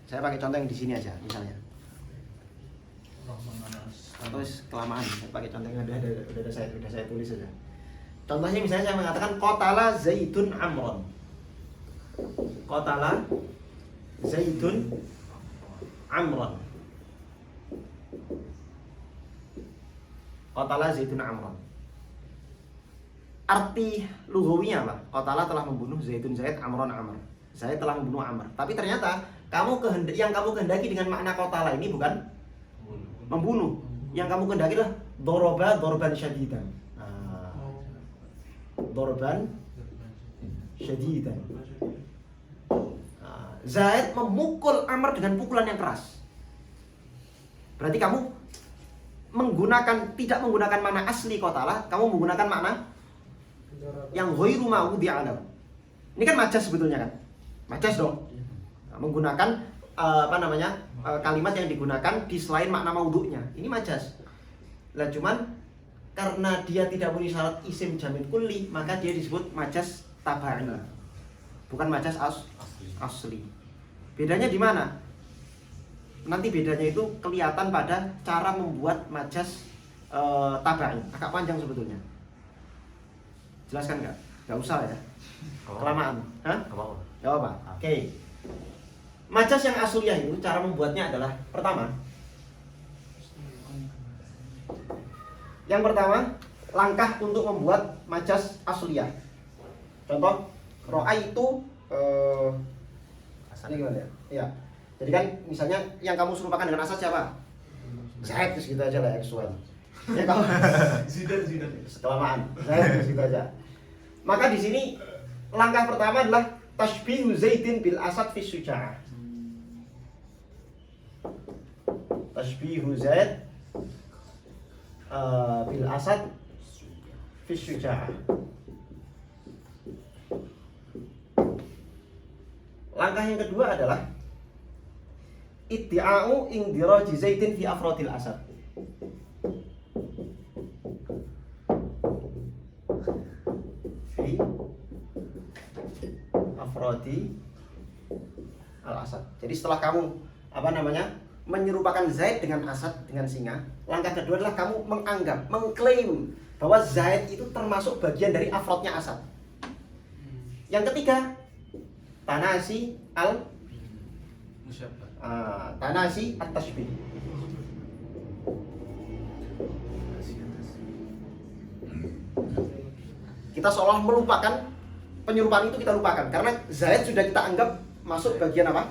Saya pakai contoh yang di sini aja misalnya. Atau kelamaan, saya pakai contoh yang udah saya tulis saja. Contohnya misalnya saya mengatakan qatala Zaidun Amron. Qatala Zaidun Amron. Qatala Zaidun Amron. Arti lughawinya apa? Qatala telah membunuh, Zaidun Zaid, Amron Amr. Zaid telah membunuh Amr. Tapi ternyata yang kamu kehendaki dengan makna qatala ini bukan membunuh. Yang kamu kehendaki adalah dorban syadidan. Dorban syadidan. Zaid memukul Amr dengan pukulan yang keras. Berarti kamu tidak menggunakan makna asli qatala, kamu menggunakan makna yang ghairu ma'udhi alam. Ini kan majas sebetulnya kan? Majas dong. Menggunakan kalimat yang digunakan di selain makna maudhu'nya. Ini majas. Lah cuman karena dia tidak memenuhi syarat isim jamid kulli, maka dia disebut majas tabai. Bukan majas asli. Bedanya di mana? Nanti bedanya itu kelihatan pada cara membuat majas tabai. Agak panjang sebetulnya. Jelaskan nggak? Nggak usah ya. Kelamaan. Hah? Gak apa-apa. Oke. Majas yang asliyah itu cara membuatnya adalah pertama. Yang pertama, langkah untuk membuat majas asliyah. Contoh, ro'a itu ini gimana ya? Iya. Jadi kan misalnya yang kamu serupakan dengan asad siapa? Zaid, gitu aja lah X1. Ya kalau Zidan. kelamaan. Zaid gitu aja. Maka di sini langkah pertama adalah tashbihu Zaidin bil asad fi syuja'ah. Tashbihu Zaid bil asad fi syuja'ah. Langkah yang kedua adalah iddi'a'u indiraji Zaidin fi afrodil asad. Fi afrodi al-asad. Jadi setelah kamu menyerupakan Zaid dengan Asad, dengan singa, langkah kedua adalah kamu menganggap, mengklaim bahwa Zaid itu termasuk bagian dari afrodnya Asad. Yang ketiga, tanasi tanasi at-tashbih. Kita seolah melupakan penyerupaan itu, kita lupakan karena Zaid sudah kita anggap masuk bagian apa?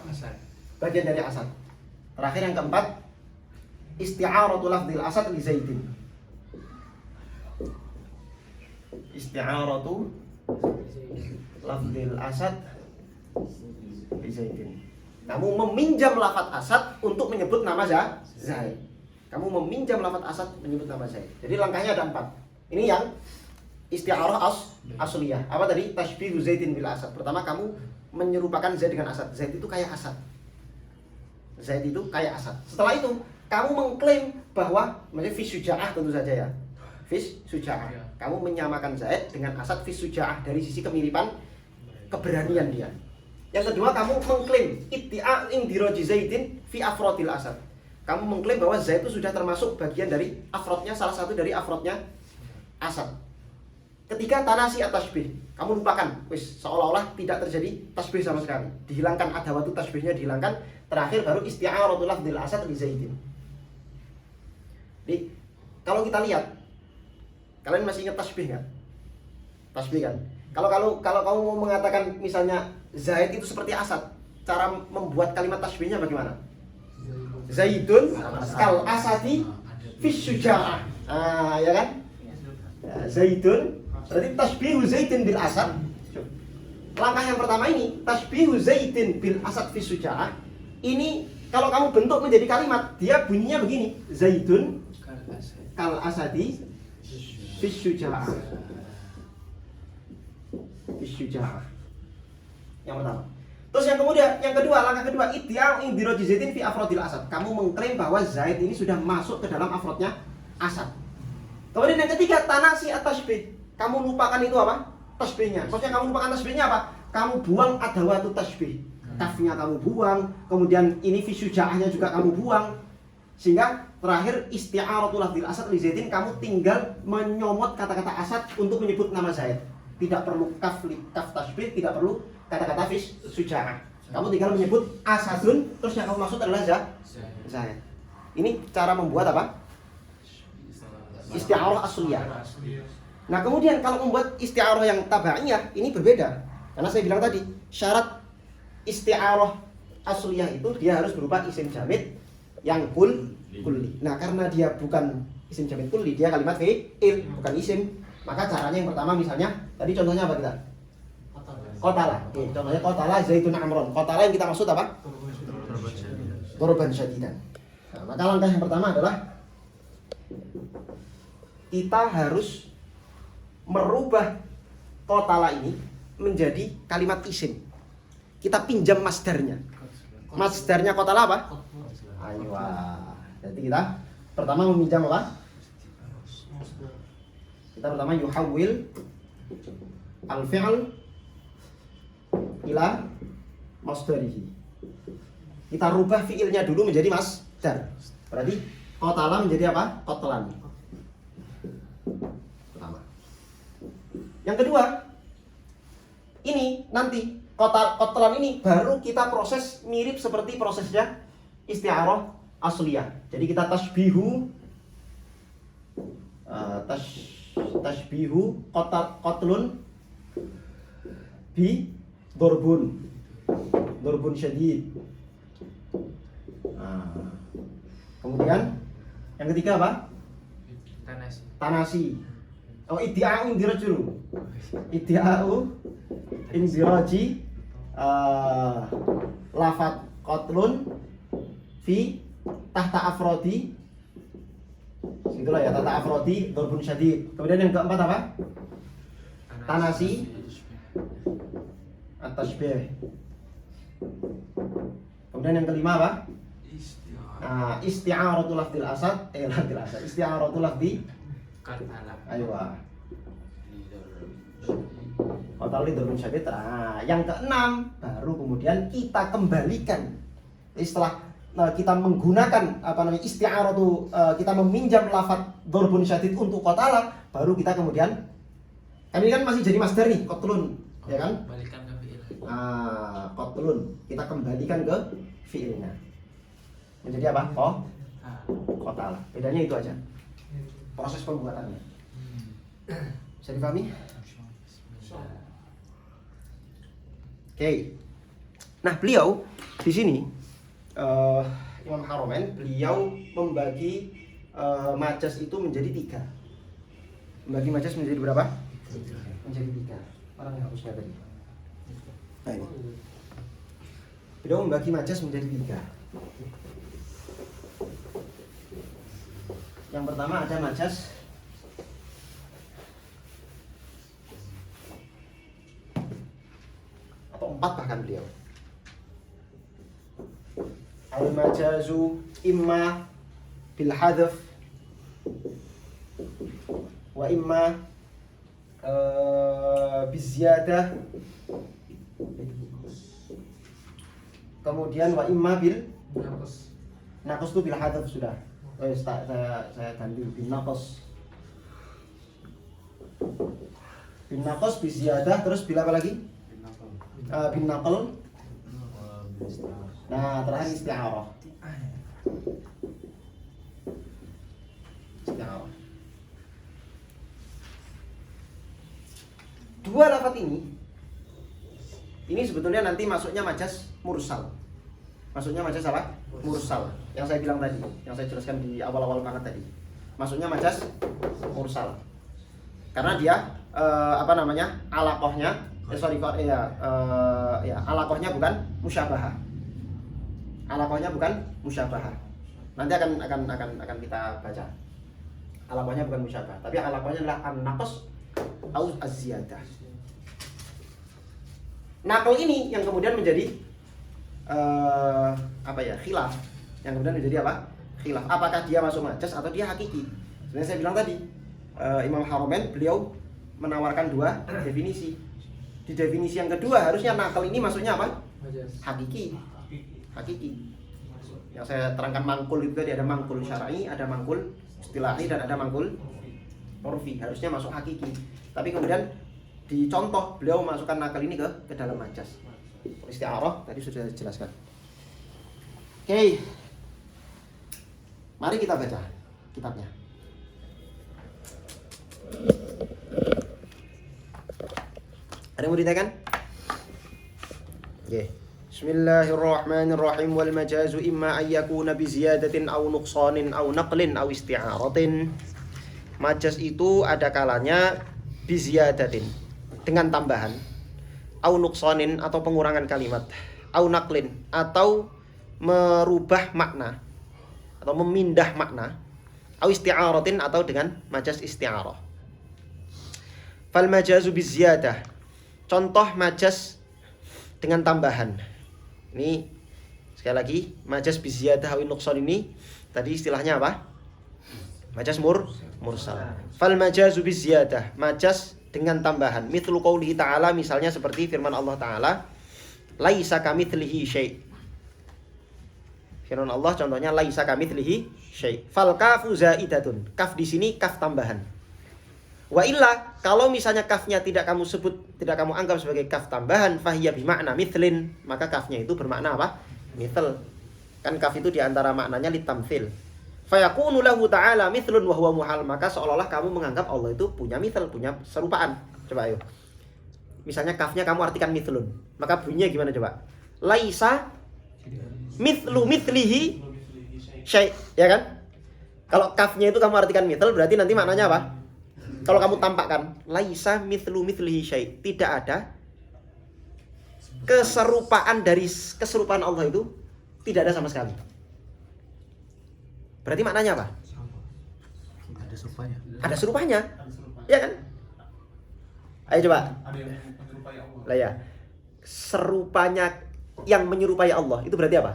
Bagian dari Asad. Terakhir yang keempat, isti'aratu lafdil Asad li Zaidin. Isti'aratu lafdil Asad li Zaidin. Kamu meminjam lafaz Asad untuk menyebut nama Zaid. Kamu meminjam lafaz Asad menyebut nama Zaid. Jadi langkahnya ada 4. Ini yang isti'arah asliyah. Apa tadi? Tashbihu Zaidin bil Asad. Pertama, kamu menyerupakan Zaid dengan Asad. Zaid itu kayak Asad. Zaid itu kayak Asad. Setelah itu, kamu mengklaim bahwa maksudnya fi syuja'ah tentu saja ya. Fi syuja'ah. Kamu menyamakan Zaid dengan Asad fi syuja'ah dari sisi kemiripan keberanian dia. Yang kedua, kamu mengklaim iddia' indiraji Zaidin fi afrodil Asad. Kamu mengklaim bahwa Zaid itu sudah termasuk bagian dari afrodnya, salah satu dari afrodnya Asad. Ketiga, tanasi at-tashbih. Kamu lupakan, seolah-olah tidak terjadi tasbih sama sekali. Dihilangkan adawatu tasbihnya, dihilangkan. Terakhir baru isti'aratul lafdil Asad li Zaidin. Jadi, kalau kita lihat, kalian masih ingat tasbih kan? Tasbih kan? Kalau kamu mau mengatakan misalnya Zaid itu seperti Asad, cara membuat kalimat tasbihnya bagaimana? Zaidun kal asadi fis syuja'ah. Ya kan? Zaidun berarti tasbihu Zaidin bil Asad. Langkah yang pertama ini, tasbihu Zaidin bil Asad fis syuja'ah. Ini kalau kamu bentuk menjadi kalimat, dia bunyinya begini. Zaidun kal asadi fis syuja'ah. Fis syuja'ah. Yang pertama. Terus yang kedua, langkah kedua, iddia' indiraji Zaidin fi afrodil Asad. Kamu mengklaim bahwa Zaid ini sudah masuk ke dalam afrodnya Asad. Kemudian yang ketiga, tanasi at-tashbih. Kamu lupakan itu apa? Tasbihnya. Maksudnya kamu lupakan tasbihnya apa? Kamu buang adawatu tasbih. Kafnya kamu buang, kemudian ini fi syuja'ahnya juga kamu buang. Sehingga terakhir isti'aratul lafdil Asad li Zaidin, kamu tinggal menyomot kata-kata Asad untuk menyebut nama Zaid. Tidak perlu kaf tasbih, tidak perlu kata-kata fi syuja'ah. Kamu tinggal menyebut Asadun, terus yang kamu maksud adalah Zaid. Ini cara membuat apa? Isti'arah asliyah. Nah, kemudian kalau membuat isti'arah yang tabaiyah ini berbeda. Karena saya bilang tadi, syarat isti'arah asliyah itu dia harus berupa isim jamid yang kulli. Nah, karena dia bukan isim jamid kulli, dia kalimat fi'il, bukan isim. Maka caranya yang pertama misalnya, tadi contohnya apa kita? Qatala. Oke, contohnya qatala Zaidun Amron. Qatala yang kita maksud apa? Korban syadidan. Nah, maka langkah yang pertama adalah kita harus merubah qatala ini menjadi kalimat isim. Kita pinjam masdarnya. Masdarnya qatala apa? Ayo. Jadi kita pertama meminjam apa? Kita pertama yuhawwil al-fi'l ila masdarihi. Kita rubah fi'ilnya dulu menjadi masdar. Berarti qatala menjadi apa? Qatlan. Pertama. Yang kedua, ini nanti qatlan ini baru kita proses mirip seperti prosesnya isti'arah asliyah. Jadi kita tashbihu qatlun bi dorbun syadid. Kemudian yang ketiga apa? Tanasi. Oh, iddia'u indiraj dulu. Iddia'u indiraji lafat qatlun fi tahta afrodi. Itulah ya, tahta afrodi dorbun syadid. Kemudian yang keempat apa? Tanasi at-tashbih. Kemudian yang kelima apa? Nah, isti'aratul lafdil asad, isti'aratul lafdi Katalah. ayo. Total lidrun syadid. Nah, yang keenam baru kemudian kita kembalikan setelah kita menggunakan isti'aratu, kita meminjam lafaz dzarbun syadid untuk qatala, baru kita kemudian ini kan masih jadi masdar nih, qatlun, ya kan? Balikan ke fi'il. Qatlun, kita kembalikan ke fi'ilnya. Menjadi apa? Qatala. Bedanya itu aja. Proses pembuatannya. Bisa dipahami? Oke. Nah, beliau di sini Imam Haramain, beliau membagi majas itu menjadi 3. Membagi majas menjadi berapa? Menjadi 3. Orang yang harusnya tadi. Nah, ini. Beliau membagi majas menjadi 3. Yang pertama ada majas atau 4 bahkan beliau. Al-majazu imma bil hadf wa imma biziyadah, kemudian wa imma bil naqas itu bil hadf sudah. Saya ganti bin naqas. Bin naqas biziyadah, terus bila apa lagi? Bin naqal. Nah, terakhir isti'arah. Isti'arah. Dua lafaz ini sebetulnya nanti masuknya majas mursal. Masuknya majas apa? Mursal. Yang saya bilang tadi, yang saya jelaskan di awal-awal banget tadi. Masuknya majas mursal. Karena dia alaqahnya alaqahnya bukan musyabahah. Alaqahnya bukan musyabahah. Nanti akan kita baca. Alaqahnya bukan musyabahah, tapi alaqahnya adalah an-naqs atau az-ziyadah. Naql ini yang kemudian menjadi khilaf. Yang kemudian menjadi apa? Khilaf. Apakah dia masuk majas atau dia hakiki? Sebenarnya saya bilang tadi, Imam Haramain beliau menawarkan 2 definisi. Di definisi yang kedua harusnya naql ini masuknya apa? Hakiki. Yang saya terangkan mangkul itu tadi, ada mangkul syar'i, ada mangkul istilahi, dan ada mangkul urfi. Harusnya masuk hakiki. Tapi kemudian dicontoh beliau masukkan naql ini ke dalam majas. Isti'arah tadi sudah dijelaskan. Oke. Mari kita baca kitabnya. Ada yang mau ditanyakan? Oke. Bismillahirrahmanirrahim. Wal majazu imma an yakuna bi ziyadatin aw nuqsanin aw naqlin aw isti'aratin. Majaz itu ada kalanya bi ziyadatin, dengan tambahan, aw nuqsanin atau pengurangan kalimat, aw naqlin atau merubah makna atau memindah makna, aw isti'aratin atau dengan majaz isti'arah. Fal majazu bi ziyadah, contoh majaz dengan tambahan. Ini sekali lagi, majaz bi ziyadah aw nuqsan ini tadi istilahnya apa? Majaz mursal. Fal majazu bi ziyadah, majaz dengan tambahan. Mithlu qoulihi ta'ala, misalnya seperti firman Allah Ta'ala, laisa kamitslihi syai'. Firman Allah contohnya laisa kamitslihi syai'. Fal kafu zaidatun. Kaf di sini kaf tambahan. Wa illa, kalau misalnya kafnya tidak kamu sebut, tidak kamu anggap sebagai kaf tambahan, fahiya bimakna mithlin, maka kafnya itu bermakna apa? Mithl. Kan kaf itu diantara maknanya litamthil. Fayakunu lahu ta'ala mithlun wa huwa muhal, maka seolah-olah kamu menganggap Allah itu punya mithl, punya serupaan. Coba ayo. Misalnya kafnya kamu artikan mithlun, maka bunyinya gimana coba? Laisa mithlu mithlihi syai', ya kan? Kalau kafnya itu kamu artikan mithl, berarti nanti maknanya apa? Kalau kamu tampakkan laisa mithlu mithlihi syai', tidak ada keserupaan dari keserupaan Allah itu, tidak ada sama sekali. Berarti maknanya apa? Ada serupanya. Ada serupanya. Ya kan? Ayo coba. Ada yang menyerupai Allah. Lah ya. Serupanya yang menyerupai Allah, itu berarti apa?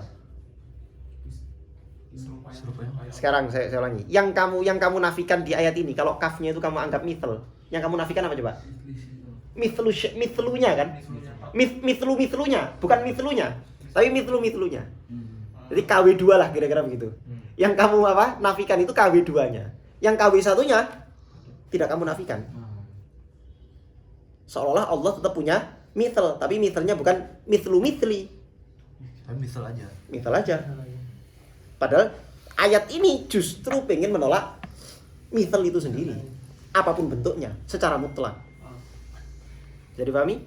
Sekarang saya ulangi. Yang kamu nafikan di ayat ini, kalau kafnya itu kamu anggap mithl, yang kamu nafikan apa coba? Mithlunya kan? Mithlunya, bukan mithlunya, tapi mithlunya. Jadi KW2 lah kira-kira begitu. Yang kamu apa? Nafikan itu KW2-nya. Yang KW1-nya tidak kamu nafikan. Seolah-olah Allah tetap punya mithl, tapi mithlnya bukan mithli. Tapi misal aja. Mithl aja. Padahal ayat ini justru pengen menolak mithl itu sendiri, apapun bentuknya, secara mutlak. Jadi pahami?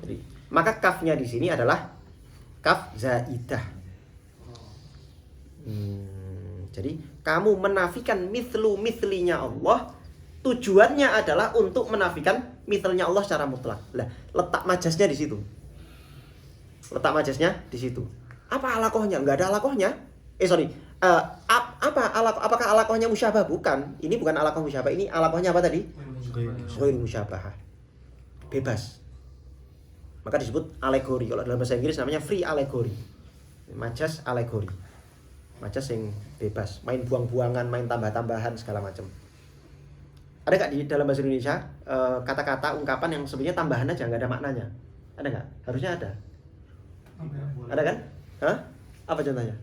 Jadi, maka kafnya di sini adalah kaf zaidah. Jadi kamu menafikan mithlinya Allah, tujuannya adalah untuk menafikan mithlnya Allah secara mutlak. Lah, letak majasnya di situ. Apa alakohnya? Enggak ada alakohnya. Apakah alakohnya musyabah? Bukan. Ini bukan alakoh musyabah. Ini alakohnya apa tadi? Ghair musyabah. Bebas. Maka disebut alegori. Kalau dalam bahasa Inggris namanya free allegory. Majas alegori. Majas yang bebas, main buang-buangan, main tambah-tambahan segala macam. Ada nggak di dalam bahasa Indonesia kata-kata ungkapan yang sebenarnya tambahan aja nggak ada maknanya? Ada nggak? Harusnya ada. Ada kan? Hah? Apa contohnya?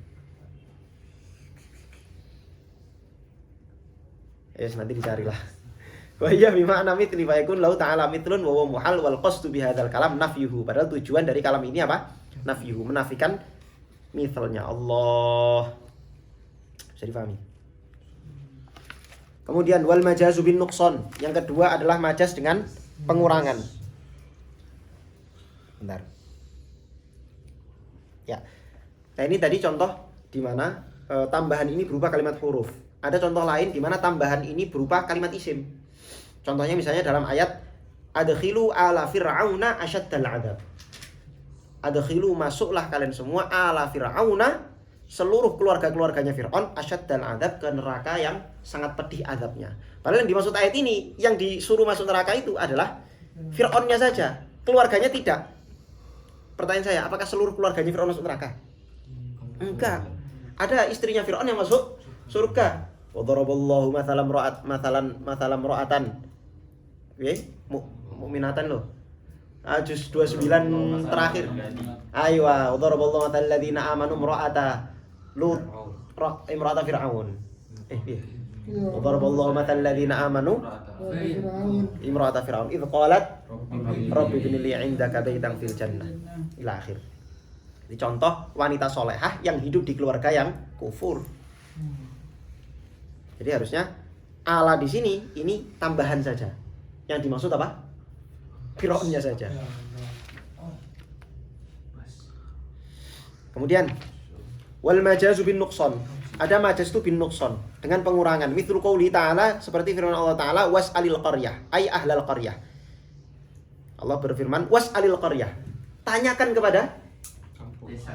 Yes, nanti dicarilah. Wa iya bima ana mithli fa yakun lahu ta'ala mithlun wa huwa muhal wal qasdu bi hadzal kalam nafyuhu. Padahal tujuan dari kalam ini apa? Nafyuhu, menafikan mithlnya Allah. Bisa difahami. Kemudian wal majazu bin nuqsan. Yang kedua adalah majaz dengan pengurangan. Bentar. Ya. Nah, ini tadi contoh di mana tambahan ini berupa kalimat huruf. Ada contoh lain di mana tambahan ini berupa kalimat isim. Contohnya misalnya dalam ayat adkhilu ala fir'auna asyaddal 'adzab. Adkhilu, masuklah kalian semua ala fir'auna, seluruh keluarga-keluarganya Fir'aun, asyaddal 'adzab, ke neraka yang sangat pedih azabnya. Padahal yang dimaksud ayat ini, yang disuruh masuk neraka itu adalah Fir'aunnya saja, keluarganya tidak. Pertanyaan saya, apakah seluruh keluarganya Fir'aun masuk neraka? Enggak. Ada istrinya Fir'aun yang masuk surga. Wa daraballahu mathalan ra'atan. Mu'minatan loh. Juz 29 terakhir. Aywa, wa daraballahu mathalan ladzina amanu imra'ata Lut, imra'ata Fir'aun. Wa daraballahu mathalan ladzina amanu imra'ata Fir'aun idh qalat rabbi ibni li 'indaka baitan fil jannah. Ila akhir. Ini contoh wanita solehah yang hidup di keluarga yang kufur. Jadi harusnya ala di sini ini tambahan saja. Yang dimaksud apa? Fir'aunnya saja. Kemudian wal majazu bin nuqsan. Ada majaz itu bin nuqsan dengan pengurangan. Mithlu qouli ta'ala, seperti firman Allah Ta'ala, was'alil qaryah, ay ahlal qaryah. Allah berfirman, was'alil qaryah. Tanyakan kepada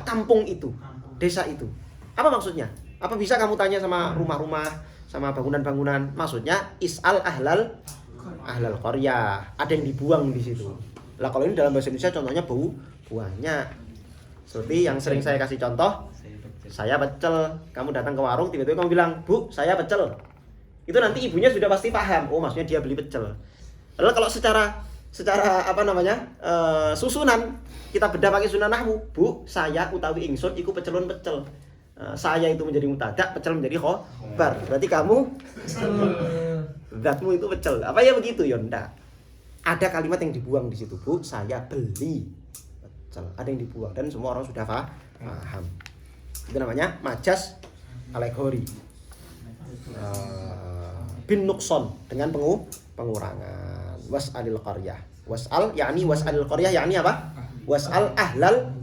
kampung itu, desa itu. Apa maksudnya? Apa bisa kamu tanya sama rumah-rumah, sama bangunan-bangunan? Maksudnya is'al ahlal qaryah. Ada yang dibuang di situ. Lah kalau ini dalam bahasa Indonesia contohnya buahnya. Seperti yang sering saya kasih contoh, saya pecel. Kamu datang ke warung, tiba-tiba kamu bilang, "Bu, saya pecel." Itu nanti ibunya sudah pasti paham. Oh, maksudnya dia beli pecel. Lalu kalau secara susunan, kita bedah pakai sunan nahwu. Bu, saya utawi ingsun iku pecelun pecel. Saya itu menjadi mubtada, pecel menjadi khobar. Berarti kamu zatmu itu pecel. Apa ya begitu? Ya enggak. Ada kalimat yang dibuang di situ. Bu, saya beli pecel. Ada yang dibuang dan semua orang sudah paham. Itu namanya majas alegori. Bin nuqsan dengan pengurangan. Was'alil qaryah. Was'al yakni was'alil qaryah yakni apa? Was'al ahlal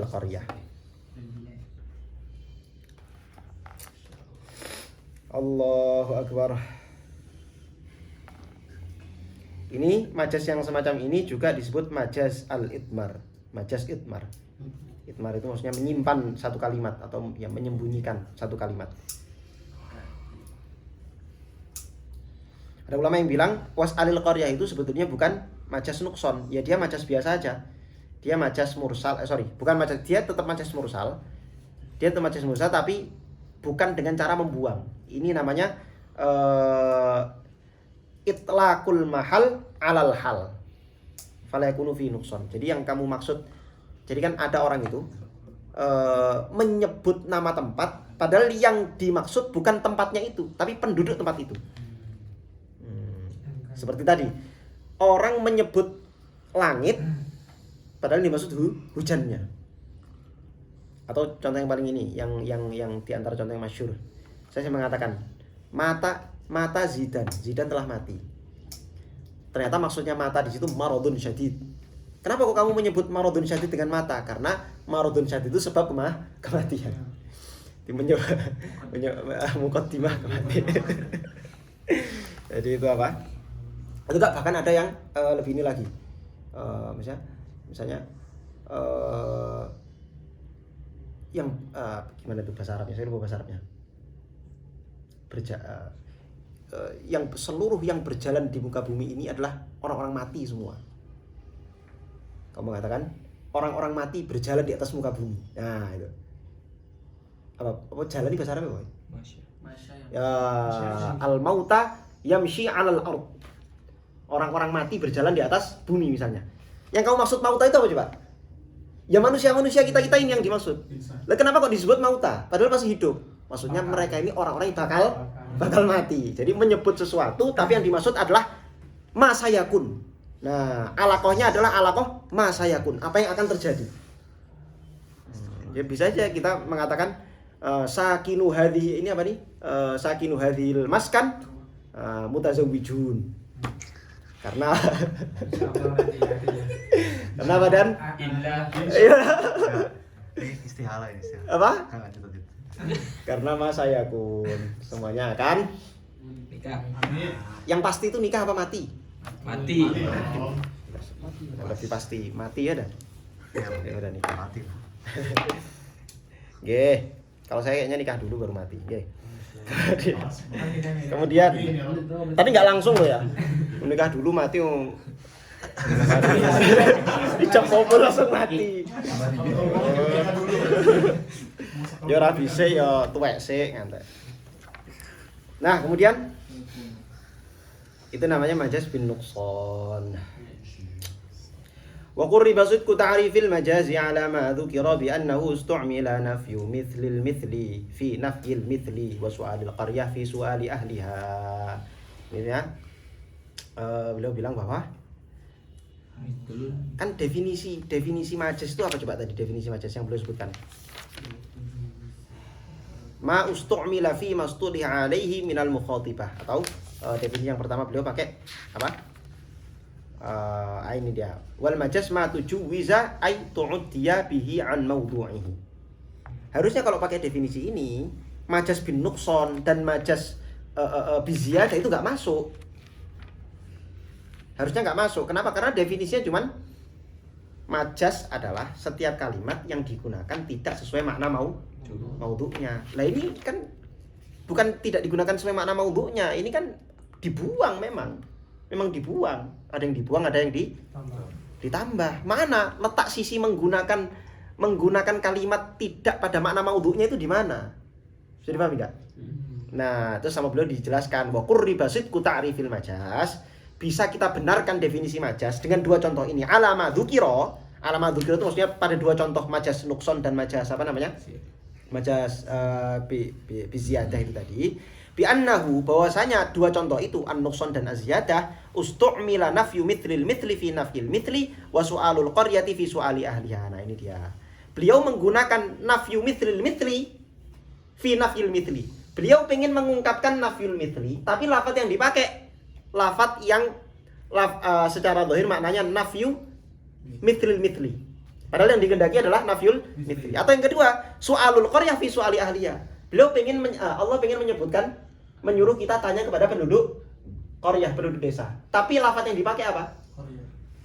qaryah. Allahu akbar. Ini majas yang semacam ini juga disebut majas al-idmar. Majas idmar. Idmar itu maksudnya menyimpan satu kalimat atau ya menyembunyikan satu kalimat. Ada ulama yang bilang was'alil qaryah itu sebetulnya bukan majas nuqson, ya dia majas biasa aja. Dia majas mursal, bukan majas, dia tetap majas mursal. Dia tetap majas mursal tapi bukan dengan cara membuang. Ini namanya itlaqul mahal alal hal. Fala yakunu fi nuqsan. Jadi yang kamu maksud, jadi kan ada orang itu menyebut nama tempat padahal yang dimaksud bukan tempatnya itu, tapi penduduk tempat itu. Seperti tadi, orang menyebut langit padahal dimaksud hujannya. Atau contoh yang paling ini, yang di antara contoh yang masyhur. Saya mengatakan mata Zidane telah mati. Ternyata maksudnya mata di situ maradun syadid. Kenapa kok kamu menyebut maradun syadid dengan mata? Karena maradun syadid itu sebab kematian. Muqaddimah kematian. Jadi itu apa? Itu enggak, bahkan ada yang lebih ini lagi. Misalnya yang gimana itu bahasa Arabnya? Saya lupa bahasa Arabnya. Yang seluruh yang berjalan di muka bumi ini adalah orang-orang mati semua. Kamu mengatakan orang-orang mati berjalan di atas muka bumi. Nah, itu. Apa jalan di bahasa Arab apa? Ya, al-mauta yamshi 'alal ard. Orang-orang mati berjalan di atas bumi misalnya. Yang kamu maksud mauta itu apa coba? Ya manusia-manusia kita ini yang dimaksud. Lah kenapa kok disebut mauta? Padahal masih hidup. Maksudnya mereka ini orang-orang yang bakal mati. Jadi menyebut sesuatu tapi yang dimaksud adalah masayakun. Nah, alaqahnya adalah alaqah masayakun. Apa yang akan terjadi? Ya bisa aja kita mengatakan sakinu hadhihi, ini apa nih? Sakinu hadhil maskan mutazawwijun. Karena kenapa Dan? Ini istihala ini istihala. Apa? Lanjut. Karena masayakun semuanya akan Nikah. yang pasti itu nikah apa mati? Mati. Lebih pasti mati ya dah. Ya udah nikah. Mati. Nggih. Kalau saya kayaknya nikah dulu baru mati. Nggih. Kemudian tapi nggak langsung loh ya. Menikah dulu mati dicap popol langsung mati. Ya ora bisa ya tuwek sik ngantek. Nah, kemudian itu namanya majaz bin nuqsan. Wa qurriba sidqu ta'rifil majazi 'ala ma dzukira bi annahu istu'mila nafyu mithlil mithli fi nafyil mithli wa su'alil qaryah fi su'ali ahliha. Ini ya. Beliau bilang bahwa kan definisi majaz itu apa coba tadi definisi majaz yang beliau sebutkan? Ma ustu'mila fi mastudiha alaihi minal mukhatibah, atau definisi yang pertama beliau pakai apa? Ini dia. Wal majaz ma tujuwiza ay tu'uddiya bihi an mawdu'ihi. Harusnya kalau pakai definisi ini, majaz bin nuqsan dan majaz biziyadah itu enggak masuk. Harusnya enggak masuk. Kenapa? Karena definisinya cuman majaz adalah setiap kalimat yang digunakan tidak sesuai makna maudhu'nya. Lah ini kan bukan tidak digunakan sesuai makna maudhu'nya, ini kan dibuang memang dibuang. Ada yang dibuang, ada yang ditambah. Mana letak sisi menggunakan kalimat tidak pada makna maudhu'nya itu di mana? Sudah dipahami enggak? Nah, terus sama beliau dijelaskan wa qurriba sidqu ta'rifil majaz. Bisa kita benarkan definisi majaz dengan dua contoh ini. Alama dzukira itu maksudnya pada dua contoh majaz nuqsan dan majaz apa namanya? Majaz bi ziyadah itu tadi. Bi annahu bahwasanya dua contoh itu an-nuqsan dan az-ziyadah ustu'mila nafyu mithlil mithli fi nafyil mithli wa su'alul qaryati fi su'ali ahliha. Nah, ini dia. Beliau menggunakan nafyu mithlil mithli fi nafyil mithli. Beliau ingin mengungkapkan nafyul mithli, tapi lafaz yang dipakai lafaz yang secara zahir maknanya nafyu mithlil mithli. Padahal yang dikehendaki adalah nafyul mithli. Atau yang kedua, su'alul qaryah fi su'ali ahliha. Beliau Allah pengen menyuruh kita tanya kepada penduduk qaryah, penduduk desa. Tapi lafaz yang dipakai apa?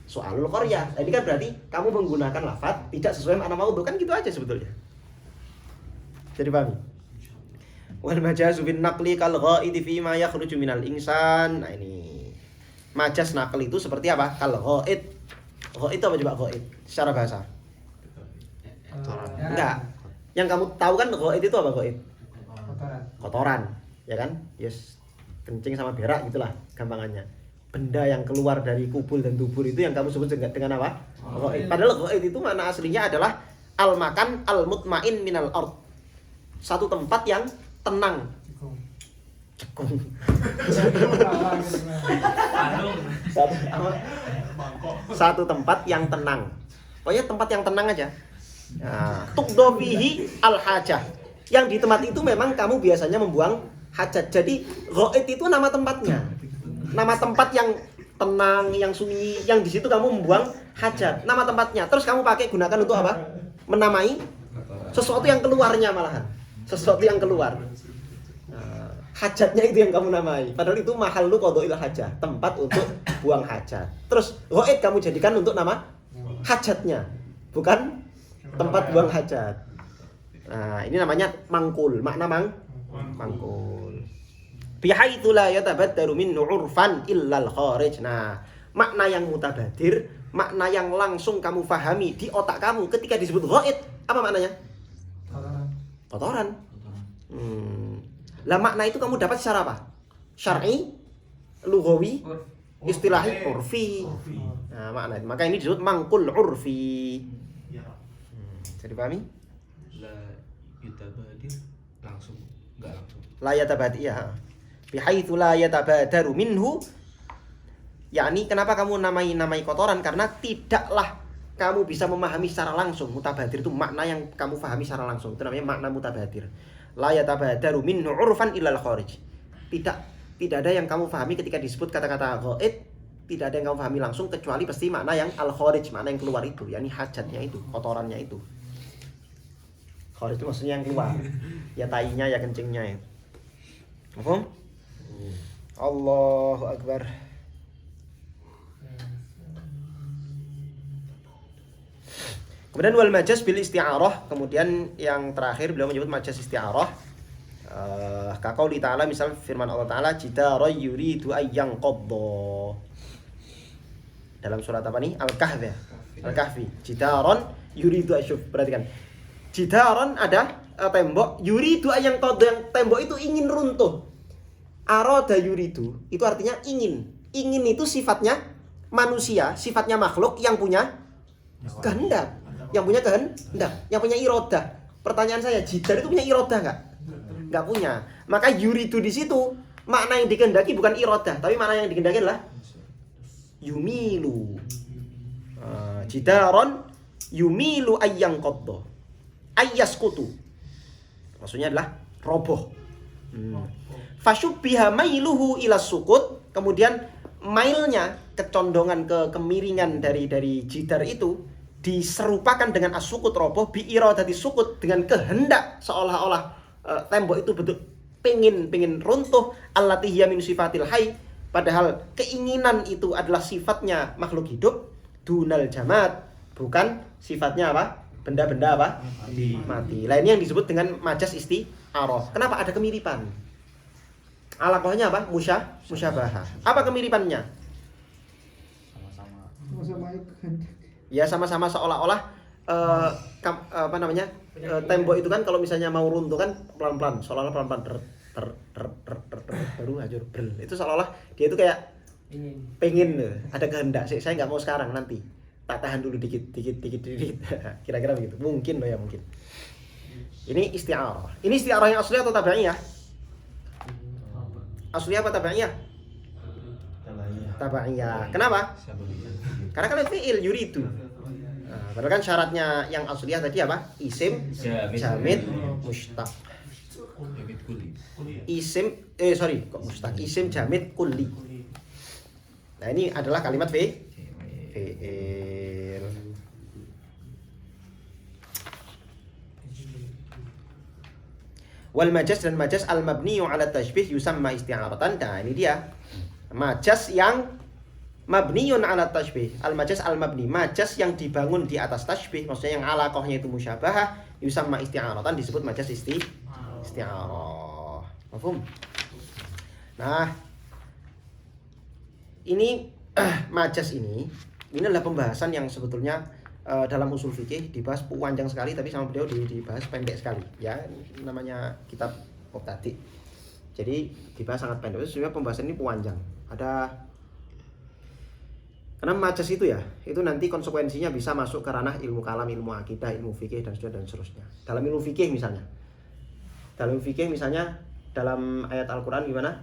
Su'alul qaryah. Jadi kan berarti kamu menggunakan lafaz tidak sesuai makna maudhu, kan gitu aja sebetulnya. Jadi pahami? Wal majazu bin naqli kal ghaidi fi ma yakhruju minal insan. Nah ini majaz naqli itu seperti apa? Kal ghaid. Ghaid itu apa coba ghaid secara bahasa? Ya, Enggak. Yang kamu tahu kan ghaid itu apa ghaid? kotoran. Kotoran, ya kan? Yes, kencing sama berak gitulah gampangannya. Benda yang keluar dari kubul dan dubur itu yang kamu sebut dengan apa? Ghaid. Padahal ghaid itu makna aslinya adalah al-makan al-mutmain minal ard. Satu tempat yang tenang. Cekung. Cekung. Bawah gitu, Mas. Satu, satu tempat yang tenang. Pokoknya tempat yang tenang aja. Nah, tukdobihi al-hajah. Yang di tempat itu memang kamu biasanya membuang hajat. Jadi ghaid itu nama tempatnya. Nama tempat yang tenang, yang sunyi, yang di situ kamu membuang hajat. Nama tempatnya. Terus kamu pakai gunakan untuk apa? Menamai sesuatu yang keluarnya malahan. Sesuatu yang keluar. Nah, hajatnya itu yang kamu namai. Padahal itu mahallu qada'il hajah, tempat untuk buang hajat. Terus ghaid kamu jadikan untuk nama hajatnya, bukan tempat buang hajat. Nah, ini namanya mangkul. Makna mangkul. Bihaitsu la yatabaddaru minhu 'urfan illal kharij. Nah, makna yang mutabadir, makna yang langsung kamu fahami di otak kamu ketika disebut ghaid, apa maknanya? Kotoran. Kotoran. Lah makna itu kamu dapat secara apa? Syar'i, lughawi, istilahi, urfi. Nah, makna itu. Maka ini disebut mangkul urfi. Jadi pahami? La yutabadir langsung enggak langsung. La yatabadi ya. Bihaitsu la yatabadaru minhu. Yakni kenapa kamu namai kotoran? Karena tidaklah kamu bisa memahami secara langsung. Mutabadir itu makna yang kamu pahami secara langsung. Itu namanya makna mutabadir. La yatabadaru minhu 'urfan illal kharij. Tidak ada yang kamu pahami ketika disebut kata-kata ghaid, tidak ada yang kamu pahami langsung kecuali pasti makna yang al kharij, makna yang keluar itu, yakni hajatnya itu, kotorannya itu. Kharij itu maksudnya yang keluar. Ya tainya, ya kencingnya ya. Paham? Allahu akbar. Kemudian wal majaz bil isti'arah, kemudian yang terakhir beliau menyebut majaz isti'arah. Kaqauli ta'ala, misal firman Allah Ta'ala, jidara yuridu ayyang qadda. Dalam surat apa nih? Al-Kahfi ya? Al-Kahfi. Jidaron yuridu asyuf. Perhatikan. Jidaron ada tembok, yuridu ayyang qadda, yang tembok itu ingin runtuh. Arada yuridu itu artinya ingin. Ingin itu sifatnya manusia, sifatnya makhluk yang punya kehendak. Yang punya kehendak, yang punya irodah. Pertanyaan saya, jidar itu punya irodah nggak? Nggak punya. Maka yuridu di situ makna yang dikehendaki bukan irodah, tapi makna yang dikehendaki adalah yumilu. Jidaron yumilu ayyang qadda. Ayyaskutu. Maksudnya adalah roboh. Fasyubbiha mailuhu ila sukut. Kemudian mailnya, kecondongan ke kemiringan dari jidar itu diserupakan dengan as-sukut roboh bi iradati sukut, dengan kehendak seolah-olah tembok itu betul pengen runtuh, allati hiya min sifatil hayy, padahal keinginan itu adalah sifatnya makhluk hidup, dunal jamad, bukan sifatnya apa? Benda-benda apa? Mati. Lah ini yang disebut dengan majaz isti'arah. Kenapa ada kemiripan? Alaqahnya apa? Musyabahah. Apa kemiripannya? Sama-sama. Ya sama-sama seolah-olah tembok itu kan kalau misalnya mau runtuh kan pelan-pelan, seolah-olah pelan-pelan baru hancur brel. Itu seolah-olah dia itu kayak pengen ada kehendak. Saya nggak mau sekarang, nanti tak tahan dulu dikit. Kira-kira begitu. Mungkin loh ya, mungkin. Ini isti'arah. Ini isti'arah yang asli atau tabi'iyah? Asli apa tabi'iyah? Tabi'iyah. Kenapa? Karena kan fi'il yuridu. Nah, padahal kan syaratnya yang asliyah tadi apa? Isim, jamid, mushtaq. Jamid kulli. Kok mushtaq? Isim, jamid, kulli. Nah, ini adalah kalimat fi'il. Wal majaz, dan majaz al mabniyu ala tashbih yusamma isti'aratan. Nah, ini dia. Majaz yang mabniyun ala tashbih. Al majaz al mabni, majaz yang dibangun di atas tashbih, maksudnya yang alaqahnya itu musyabahah, yusamma isti'aratan, disebut majaz isti'arah. Mafhum? Nah, ini majaz ini Ini adalah pembahasan yang sebetulnya dalam usul fikih dibahas panjang sekali, tapi sama beliau dibahas pendek sekali. Ya, namanya kitab Mubtadi. Jadi dibahas sangat pendek. Sebenarnya pembahasan ini panjang. Karena majas itu ya, itu nanti konsekuensinya bisa masuk ke ranah ilmu kalam, ilmu akidah, ilmu fikih dan seterusnya. Dalam ilmu fikih misalnya, dalam ayat Al-Quran gimana?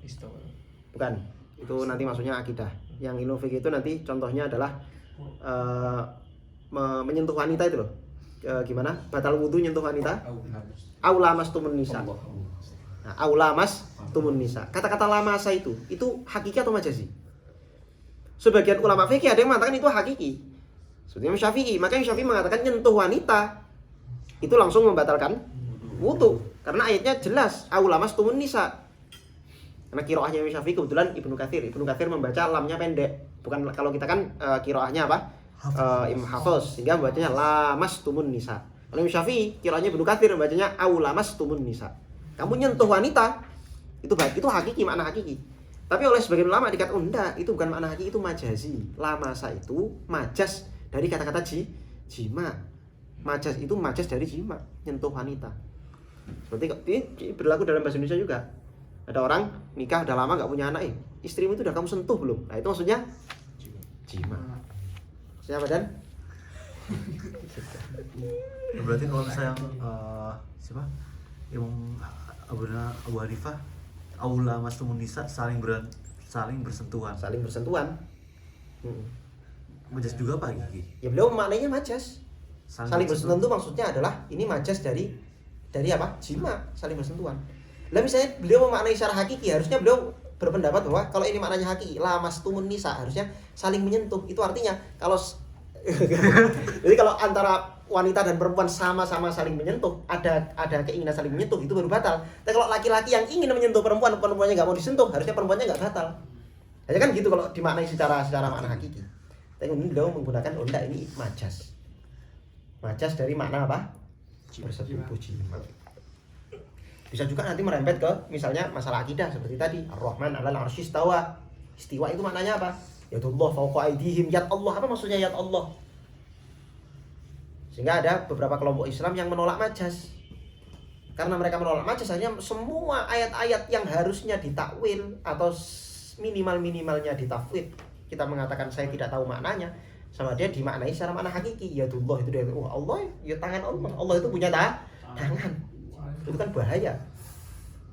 Istawa. Bukan, itu nanti maksudnya akidah. Yang ilmu fikih itu nanti contohnya adalah menyentuh wanita itu loh. Gimana? Batal wudu nyentuh wanita? Aula mastumun nisa. Nah, aula mastumun nisa. Kata-kata lamasa itu hakiki atau majazi? Sebagian ulama fikih ada yang mengatakan itu hakiki. Seperti Imam Syafi'i, makanya Syafi'i mengatakan nyentuh wanita itu langsung membatalkan wudu karena ayatnya jelas aula mastumun nisa. Karena kiroahnya Imam Syafi'i kebetulan Ibnu Katsir membaca lamnya pendek. Bukan kalau kita kan kiroahnya apa? Imam Hafiz sehingga membacanya lamastumun nisa. Kalau Imam Syafi'i kiroahnya Ibnu Katsir membacanya aula mastumun nisa. Kamu nyentuh wanita itu hakiki, makna hakiki. Tapi oleh sebagian ulama dikatakan enggak, itu bukan makna hakiki, itu majazi. Lamasa itu majas dari kata-kata jima. Majas itu majas dari jima, nyentuh wanita. Seperti ini berlaku dalam bahasa Indonesia juga. Ada orang nikah udah lama nggak punya anak, istrimu itu udah kamu sentuh belum? Nah itu maksudnya jima. Maksudnya apa Dan? Berarti kalau misalnya siapa? Imam Abu Hanifah aula mastumun nisa saling bersentuhan. Majas juga apa Gigi? Ya beliau maknanya majas. Saling bersentuhan itu maksudnya adalah ini majas dari apa? Jima, saling bersentuhan. Lah misalnya beliau memaknai secara hakiki, harusnya beliau berpendapat bahwa kalau ini maknanya hakiki, lamastumun nisa harusnya saling menyentuh. Itu artinya kalau jadi kalau antara wanita dan perempuan sama-sama saling menyentuh, ada keinginan saling menyentuh, itu baru batal. Tapi kalau laki-laki yang ingin menyentuh perempuannya nggak mau disentuh, harusnya perempuannya nggak batal. Hanya kan gitu kalau dimaknai secara makna hakiki. Tapi kemudian beliau menggunakan enggak, ini majas. Majas dari makna apa? Bersentuh jima. Bisa juga nanti merembet ke misalnya masalah akidah seperti tadi, Ar-Rahman 'alal 'arsy istawa. Istiwa itu maknanya apa? Yadullah fawqa aydihim, yad Allah. Apa maksudnya yad Allah? Sehingga ada beberapa kelompok Islam yang menolak majas. Karena mereka menolak majas, hanya semua ayat-ayat yang harusnya ditakwil atau minimal-minimalnya ditafwid, kita mengatakan saya tidak tahu maknanya, sama dia dimaknai secara makna hakiki. Yadullah itu dia, Allah, ya tangan Allah. Allah itu punya tangan. Itu kan bahaya.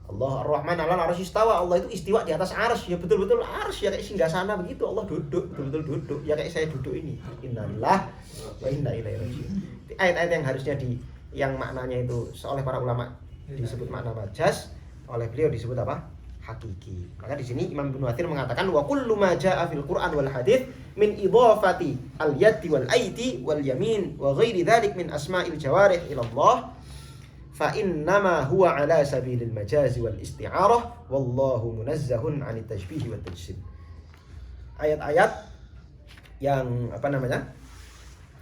Allah Ar-Rahman 'alal 'arsy istawa. Allah itu istiwa di atas arsy. Ya betul-betul arsy, ya kayak singgasana begitu. Allah duduk, betul-betul duduk. Ya kayak saya duduk ini. Innalillah wa inna ilaihi raji'un. Ayat-ayat yang harusnya yang maknanya itu oleh para ulama disebut makna majas, oleh beliau disebut apa? Hakiki. Maka di sini Imam Ibnu Katsir mengatakan wa kullu ma jaa'a fil Qur'an wal hadits min idhafati al-yadi wal aidi wal yamin wa ghairi dzalik min asma'il jawarih ila Allah fa innama huwa ala sabilil majazi wal isti'arah wallahu munazzahun 'anit tashbih wat tajsim. Ayat-ayat yang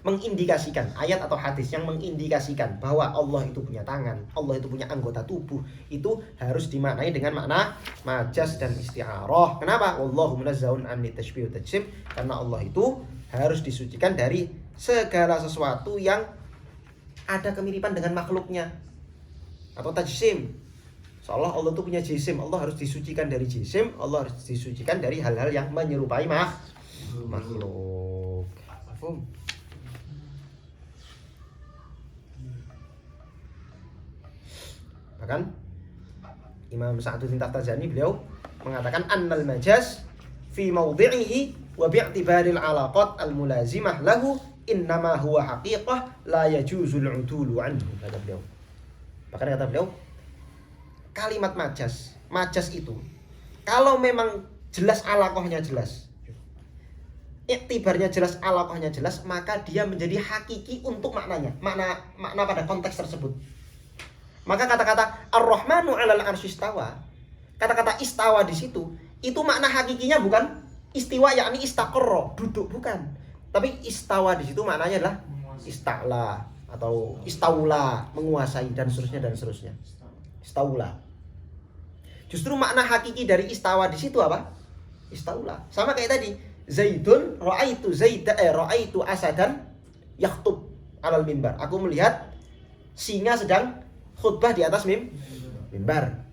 mengindikasikan, ayat atau hadis yang mengindikasikan bahwa Allah itu punya tangan, Allah itu punya anggota tubuh, itu harus dimaknai dengan makna majas dan isti'arah. Kenapa? Wallahu munazzahun 'anit tashbih wat tajsim, karena Allah itu harus disucikan dari segala sesuatu yang ada kemiripan dengan makhluknya. Atau tajsim, seolah Allah itu punya jisim, Allah harus disucikan dari jisim, Allah harus disucikan dari hal-hal yang menyerupai makhluk. Paham? Bahkan Imam Sa'duddin Taftazani beliau mengatakan annal majaz fi mawdi'ihi wa bi'tibaril 'alaqat al-mulazimah lahu innama huwa haqiqah la yajuzul 'udulu anhu, kata beliau. Bahkan kata beliau, kalimat majas itu kalau memang jelas alaqahnya jelas, iktibarnya jelas, alaqahnya jelas, maka dia menjadi hakiki untuk maknanya, makna pada konteks tersebut. Maka kata-kata Ar-Rahmanu 'alal 'arsy istawa, kata-kata istawa di situ, itu makna hakikinya bukan istiwa yakni istaqarra, duduk, bukan. Tapi istawa di situ maknanya adalah ista'la atau istaula, menguasai, dan seterusnya. Istaula. Justru makna hakiki dari istawa di situ apa? Istaula. Sama kayak tadi, Zaidun ra'aitu asadan yaktub alal mimbar. Aku melihat singa sedang khutbah di atas mimbar.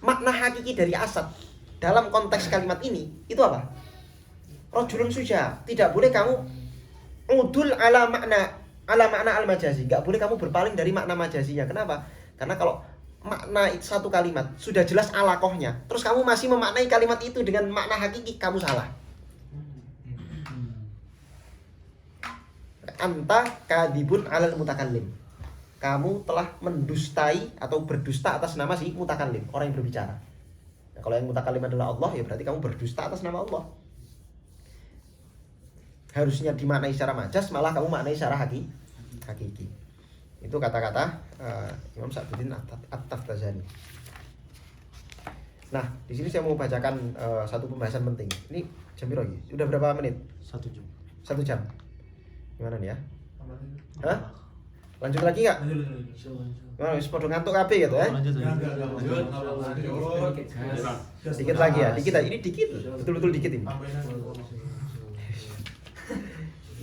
Makna hakiki dari asad dalam konteks kalimat ini itu apa? Rajulun suja. Tidak boleh kamu udul ala makna al-majazi. Enggak boleh kamu berpaling dari makna majazinya. Kenapa? Karena kalau makna satu kalimat sudah jelas alakohnya, terus kamu masih memaknai kalimat itu dengan makna hakiki, kamu salah. Anta kadibun alal mutakallim. Kamu telah mendustai atau berdusta atas nama si mutakallim, orang yang berbicara. Nah, kalau yang mutakallim adalah Allah, ya berarti kamu berdusta atas nama Allah. Harusnya dimaknai secara majas, malah kamu maknai secara hakiki. Itu kata-kata Imam Sa'duddin At-Taftazani. Nah, di sini saya mau bacakan satu pembahasan penting. Ini jam berapa lagi? Udah berapa menit? 1 jam. 1 jam. Gimana nih ya? Hah? Lanjut lagi nggak? Gimana? Wis podo ngantuk kabeh gitu ya? Lanjut. Dikit lagi ya, dikit. Ini dikit, betul-betul dikit ini.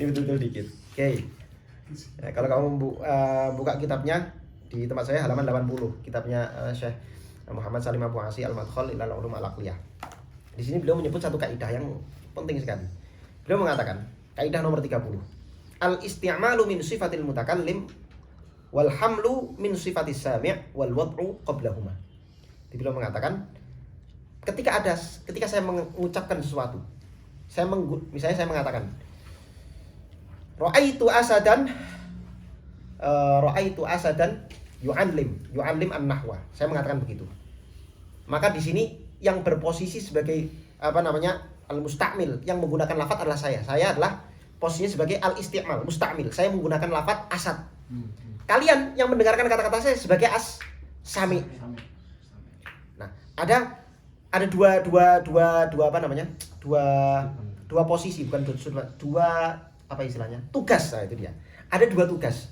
Ini betul-betul dikit. Oke. Ya, kalau kamu buka kitabnya di tempat saya halaman 80, kitabnya Syekh Muhammad Salim Abu Asi Al-Madkhal ilal Ulum Al-Aqliyah. Di sini beliau menyebut satu kaidah yang penting sekali. Beliau mengatakan, kaidah nomor 30. Al-isti'malu min sifatil mutakallim wal hamlu min sifatis sami' wal wad'u qablahuma. Beliau mengatakan, ketika saya mengucapkan sesuatu, misalnya saya mengatakan ra'aitu asadan yu'allim an-nahwa. Saya mengatakan begitu. Maka di sini yang berposisi sebagai al-musta'mil, yang menggunakan lafaz adalah saya. Saya adalah posisinya sebagai al-isti'mal, musta'mil. Saya menggunakan lafaz asad. Kalian yang mendengarkan kata-kata saya sebagai sami. Nah, ada dua posisi, bukan dua apa istilahnya? Tugas. Nah, itu dia. Ada 2 tugas.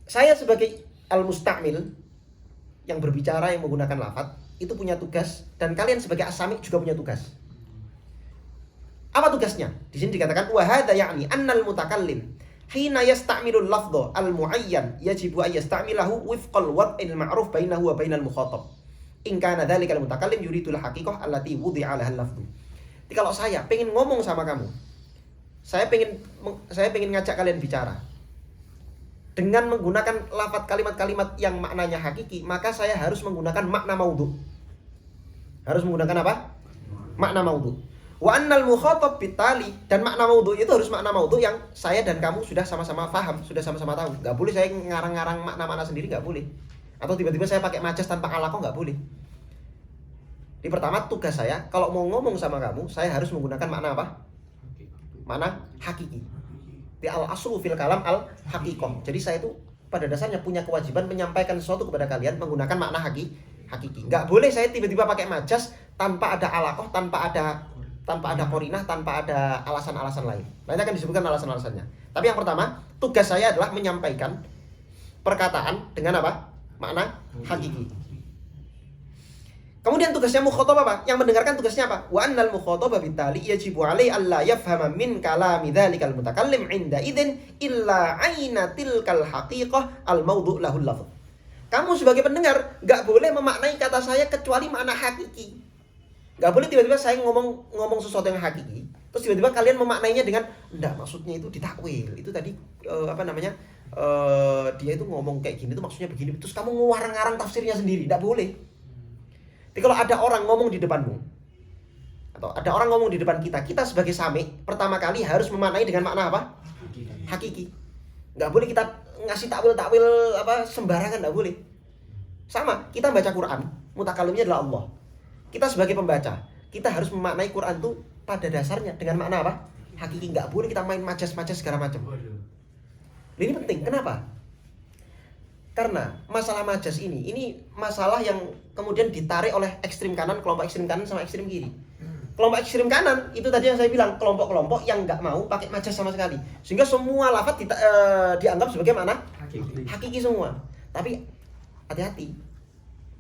Saya sebagai al-musta'mil yang berbicara, yang menggunakan lafaz, itu punya tugas, dan kalian sebagai as-sami juga punya tugas. Apa tugasnya? Di sini dikatakan wa hadza ya'ni annal mutakallim hina yasta'milu al-lafdha al-mu'ayyan yajibu an yasta'milahu wifqal wad'il ma'ruf bainahu wa bainal mukhatab. In kana dzalika al-mutakallim yuridul haqiqah allati wudi'a laha al-lafdhu. Jadi kalau saya pengen ngomong sama kamu, saya pengen ngajak kalian bicara dengan menggunakan lafaz kalimat-kalimat yang maknanya hakiki, maka saya harus menggunakan makna maudhu. Harus menggunakan apa? Makna maudhu. Wa annal mukhatab bitali, dan makna maudhu itu harus makna maudhu yang saya dan kamu sudah sama-sama paham, sudah sama-sama tahu. Enggak boleh saya ngarang-ngarang makna-makna sendiri, enggak boleh. Atau tiba-tiba saya pakai majas tanpa alaqah, enggak boleh. Di pertama tugas saya, kalau mau ngomong sama kamu, saya harus menggunakan makna apa? Makna hakiki. Di al-aslu fil kalam al-haqiqah. Jadi saya itu pada dasarnya punya kewajiban menyampaikan sesuatu kepada kalian menggunakan makna hakiki. Enggak boleh saya tiba-tiba pakai majas tanpa ada alaqah, tanpa ada korinah, tanpa ada alasan-alasan lain. Nanti akan disebutkan alasan-alasannya. Tapi yang pertama, tugas saya adalah menyampaikan perkataan dengan apa? Makna hakiki. Kemudian tugasnya mukhatab apa? Yang mendengarkan tugasnya apa? Wa annal mukhataba bitali yajibu alaihi alla yafhama min kalami dzalikal mutakallim 'inda idzin illa 'aina tilkal haqiqah al mawdu' lahul lafz. Kamu sebagai pendengar enggak boleh memaknai kata saya kecuali makna hakiki. Gak boleh tiba-tiba saya ngomong sesuatu yang hakiki, terus tiba-tiba kalian memaknainya dengan enggak, maksudnya itu ditakwil. Itu tadi dia itu ngomong kayak gini itu maksudnya begini, terus kamu ngarang-ngarang tafsirnya sendiri. Enggak boleh. Tapi kalau ada orang ngomong di depanmu, atau ada orang ngomong di depan kita sebagai sami, pertama kali harus memaknai dengan makna apa? Hakiki. Enggak boleh kita ngasih takwil sembarangan, enggak boleh. Sama, kita baca Quran, mutakallimnya adalah Allah. Kita sebagai pembaca, kita harus memaknai Quran itu pada dasarnya dengan makna apa? Hakiki. Nggak boleh kita main majas-majas segala macam. Ini penting. Kenapa? Karena masalah majas ini masalah yang kemudian ditarik oleh ekstrim kanan, kelompok ekstrim kanan sama ekstrim kiri. Kelompok ekstrim kanan itu tadi yang saya bilang, kelompok-kelompok yang nggak mau pakai majas sama sekali, sehingga semua lafaz dianggap sebagai mana? Hakiki semua. Tapi hati-hati,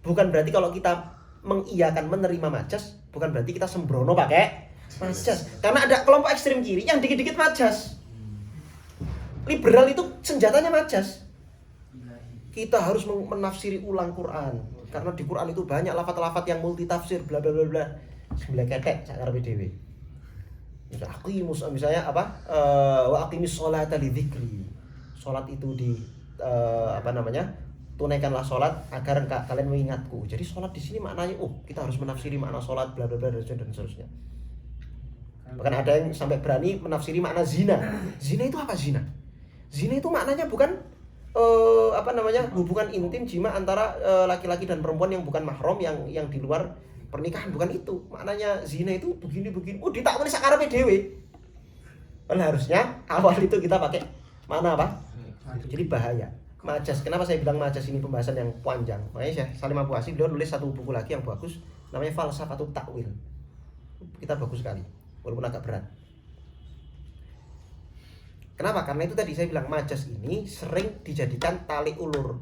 bukan berarti kalau kita mengiyakan menerima majas, bukan berarti kita sembrono pakai Majas. Karena ada kelompok ekstrem kiri yang dikit-dikit majas. Liberal itu senjatanya majas. Kita harus menafsiri ulang Quran. Karena di Quran itu banyak lafaz-lafaz yang multi tafsir bla bla bla bla. Sebelah ketek sak karepe dhewe. Aqimus misalnya apa? Wa aqimis sholata li dzikri. Salat itu di tunaikanlah salat agar kalian mengingatku. Jadi salat di sini maknanya kita harus menafsiri makna salat bla bla bla dan seterusnya. Bahkan ada yang sampai berani menafsiri makna zina. Zina itu apa zina? Zina itu maknanya bukan hubungan intim jima antara laki-laki dan perempuan yang bukan mahram yang di luar pernikahan, bukan itu. Maknanya zina itu begini. Ditakwil sakarepe dhewe. Harusnya awal itu kita pakai makna apa? Jadi bahaya. Majas. Kenapa saya bilang majas ini pembahasan yang panjang? Makanya Syekh Salim Abu Asy beliau nulis satu buku lagi yang bagus namanya Falsafatut Ta'wil. Kita bagus sekali walaupun agak berat. Kenapa? Karena itu tadi saya bilang majas ini sering dijadikan tali ulur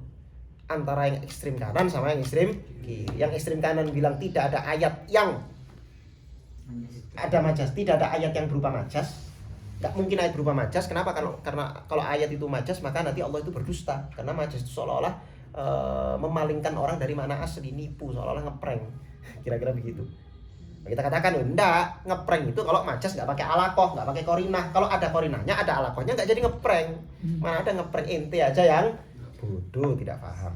antara yang ekstrem kanan sama yang ekstrem kiri. Yang ekstrem kanan bilang tidak ada ayat yang ada majas, tidak ada ayat yang berupa majas. Nggak mungkin ayat berupa majas. Kenapa? Karena kalau ayat itu majas maka nanti Allah itu berdusta. Karena majas itu seolah-olah memalingkan orang dari makna asli, nipu, seolah-olah ngeprank. Kira-kira begitu. Kita katakan enggak, ngeprank itu kalau majas nggak pakai alaqah, nggak pakai korinah. Kalau ada korinahnya, ada alaqahnya nggak jadi ngeprank. Mana ada ngeprank, ente aja yang bodoh, tidak paham.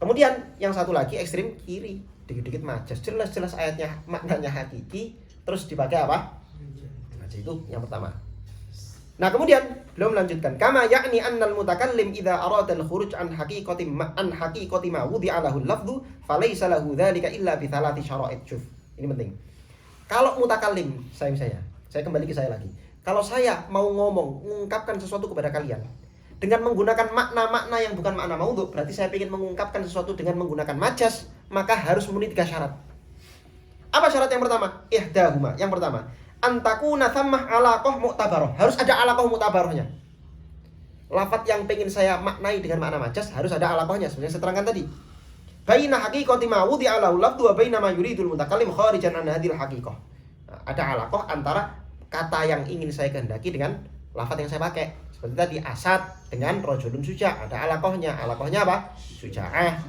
Kemudian yang satu lagi ekstrim kiri, dikit-dikit majas, jelas-jelas ayatnya maknanya hakiki, terus dipakai apa? Majas itu yang pertama. Nah kemudian beliau melanjutkan, kama yakni annal mutakallim idza arada al-khuruj an haqiqati ma wudi'a lahu al-lafdhu falaysa lahu dzalika illa bi thalathi syara'id. Syuf. Ini penting. Kalau mutakallim, saya kembali ke saya lagi. Kalau saya mau mengungkapkan sesuatu kepada kalian dengan menggunakan makna-makna yang bukan makna maudhu, berarti saya ingin mengungkapkan sesuatu dengan menggunakan majas, maka harus memenuhi 3 syarat. Apa syarat yang pertama? Ihdahuma. Yang pertama, antakuna thammah alaqah mu'tabaroh. Harus ada alaqah mu'tabarohnya. Lafaz yang pengen saya maknai dengan makna majas harus ada alaqahnya. Sebenarnya saya terangkan tadi. Baina haqiqati ma wudi'a lahu lafdhu wa baina ma yuridul mutakallim kharijan an hadhil haqiqah. Ada alaqah antara kata yang ingin saya kehendaki dengan lafaz yang saya pakai. Seperti tadi asad dengan rajulun suja', ada alaqahnya. Alaqahnya apa? Suja'ah.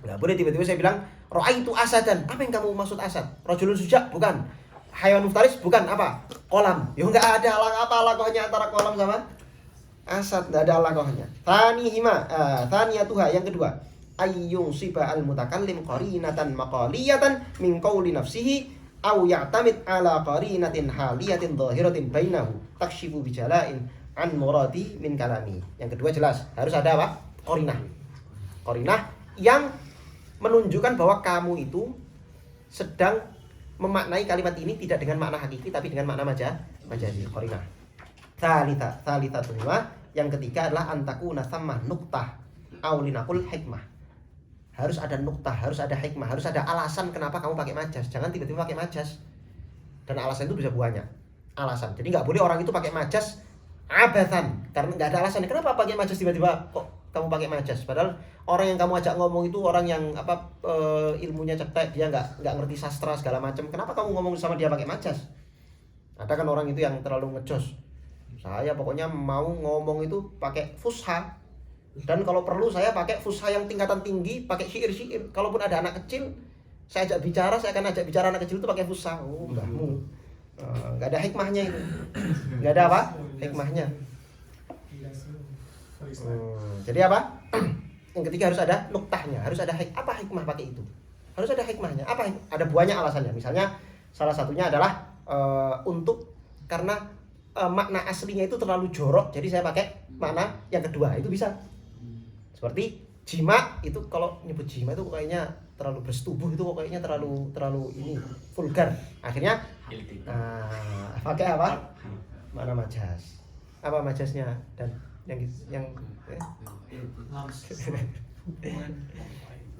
Enggak boleh tiba-tiba saya bilang ra'aitu asadan. Apa yang kamu maksud asad? Rajulun suja'? Bukan. Hayawan muftaris? Bukan. Apa? Kolam. Ya enggak ada alaqahnya antara kolam sama asad, enggak ada alaqahnya. Thaniyatuha, yang kedua, ayyung siba al mutakallim qarinatan maqaliyatan min qawli nafsihi aw ya'tamid ala qarinatin haliyatin dhahiratin bainahu takshifu bijala'in an muradi min kalami. Yang kedua jelas harus ada apa? Qarinah yang menunjukkan bahwa kamu itu sedang memaknai kalimat ini tidak dengan makna hakiki tapi dengan makna majazi. Qarinah. Tsalitsatun, yang ketiga adalah antakuna tsammah nuqtah aw linaqul hikmah. Harus ada nuktah, harus ada hikmah, harus ada alasan kenapa kamu pakai majas. Jangan tiba-tiba pakai majas. Dan alasan itu bisa banyak. Alasan. Jadi nggak boleh orang itu pakai majas abatan karena nggak ada alasan. Kenapa pakai majas tiba-tiba kok kamu pakai majas? Padahal orang yang kamu ajak ngomong itu orang yang ilmunya cetek, dia nggak ngerti sastra segala macam. Kenapa kamu ngomong sama dia pakai majas? Ada kan orang itu yang terlalu ngejos. Saya pokoknya mau ngomong itu pakai fusha. Dan kalau perlu saya pakai fusha yang tingkatan tinggi, pakai syair-syair. Kalaupun ada anak kecil, saya ajak bicara, saya akan ajak bicara anak kecil itu pakai fusha. Oh, mbahmu. Nggak ada hikmahnya itu. Nggak ada apa? Hikmahnya. Jadi apa? Yang ketiga harus ada nuktahnya, harus ada apa hikmah pakai itu? Harus ada hikmahnya. Apa? Ada banyak alasannya. Misalnya salah satunya adalah karena makna aslinya itu terlalu jorok, jadi saya pakai makna yang kedua. Itu bisa. Seperti jima itu, kalau nyebut jima itu kayaknya terlalu bersetubuh, itu kayaknya terlalu ini vulgar. Akhirnya pakai apa? Makna majas. Apa majasnya? Dan yang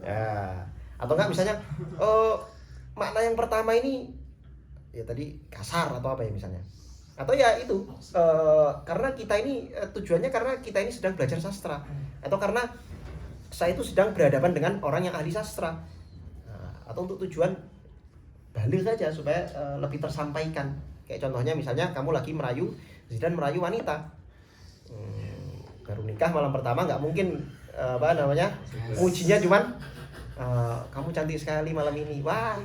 ya, atau enggak misalnya makna yang pertama ini ya tadi kasar atau apa ya misalnya. Atau ya itu karena kita ini tujuannya karena kita ini sedang belajar sastra, atau karena saya itu sedang berhadapan dengan orang yang ahli sastra, atau untuk tujuan dalil saja supaya lebih tersampaikan. Kayak contohnya misalnya kamu lagi Zidane merayu wanita, baru nikah malam pertama nggak mungkin mujinya cuman kamu cantik sekali malam ini, wah.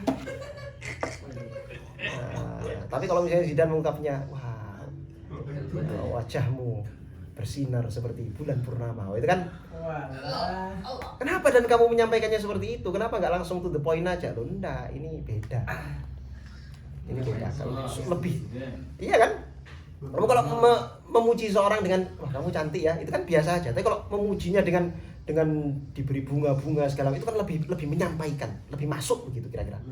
Tapi kalau misalnya Zidane mengungkapnya, wah, wajahmu bersinar seperti bulan purnama, itu kan. Kenapa dan kamu menyampaikannya seperti itu? Kenapa nggak langsung to the point aja? Loh, enggak, ini beda. Ini beda. Lebih, iya kan? Kamu kalau memuji seorang dengan, wah kamu cantik ya, itu kan biasa aja. Tapi kalau memujinya dengan diberi bunga-bunga segala itu kan lebih menyampaikan, lebih masuk begitu kira-kira.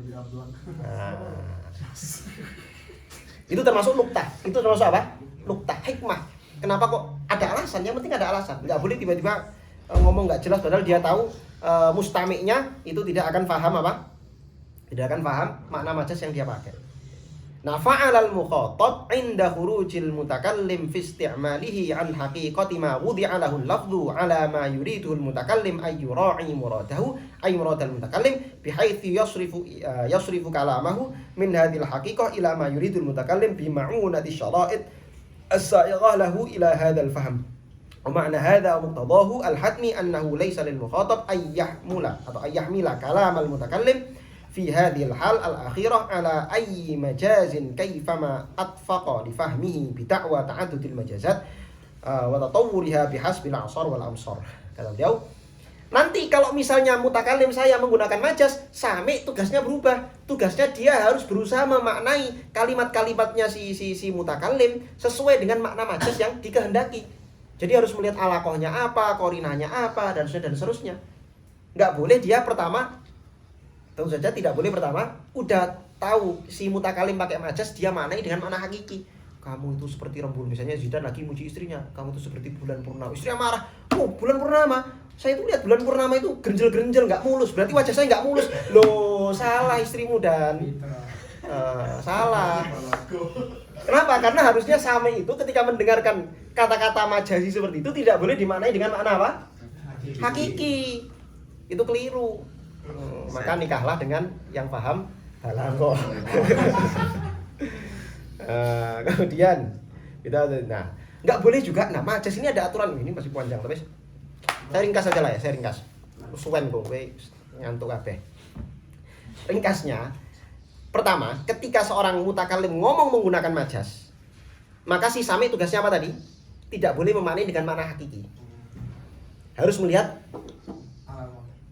Itu termasuk nuktah. Itu termasuk apa? Nuktah, hikmah. Kenapa kok ada alasan? Yang penting ada alasan. Nggak boleh tiba-tiba ngomong nggak jelas padahal dia tahu mustamiknya itu tidak akan paham apa? Tidak akan paham makna majas yang dia pakai. Nah, fa'alal mukhatab 'inda khurujil mutakallim fi isti'malihi 'an haqiqati ma wudi'a lahu al-lafdhu 'ala ma yuriduhu al-mutakallim ay yura'i muradahu ay muradal mutakallim bihaitsu yasrifu kalamahu min hadhil haqiqah ila ma yuridu al-mutakallim bi ma'unati syara'id as-sa'ighah lahu ila hadzal fahm. ومعنى هذا ومقتضاه الحتمي أنه ليس للمخاطب أن يحمل كلام المتكلم في هذه الحال الأخيرة على أي مجاز كيفما أطفق لفهمه بدعوى تعدد المجازات وتطورها بحسب الأعصار والأمصار. Kata beliau, nanti kalau misalnya mutakallim saya menggunakan majas, sami tugasnya berubah. Tugasnya dia harus berusaha memaknai kalimat-kalimatnya si mutakallim sesuai dengan makna majas yang dikehendaki. Jadi harus melihat alakohnya apa, korinahnya apa, dan seterusnya. Nggak boleh dia pertama, tentu saja tidak boleh pertama, udah tahu si mutakallim pakai majas, dia maknai dengan makna hakiki. Kamu itu seperti rembulan, misalnya Zidane lagi muji istrinya, kamu itu seperti bulan purnama. Istrinya marah, oh bulan purnama, saya itu lihat bulan purnama itu gerenjel-gerenjel, nggak mulus, berarti wajah saya nggak mulus. Loh, salah istrimu dan salah. Kenapa? Karena harusnya Sami itu ketika mendengarkan kata-kata majazi seperti itu tidak boleh dimaknai dengan makna apa? Hakiki. Itu keliru. Maka nikahlah dengan yang paham balaghah. Kemudian kita nggak boleh juga. Nah, majas ini ada aturan, ini masih panjang tapi saya ringkas saja lah ya, saya ringkas. Suwen kok kowe ngantuk kabeh. Ringkasnya, pertama, ketika seorang mutakallim ngomong menggunakan majas, maka si Sami tugasnya apa tadi? Tidak boleh memaknai dengan makna hakiki. Harus melihat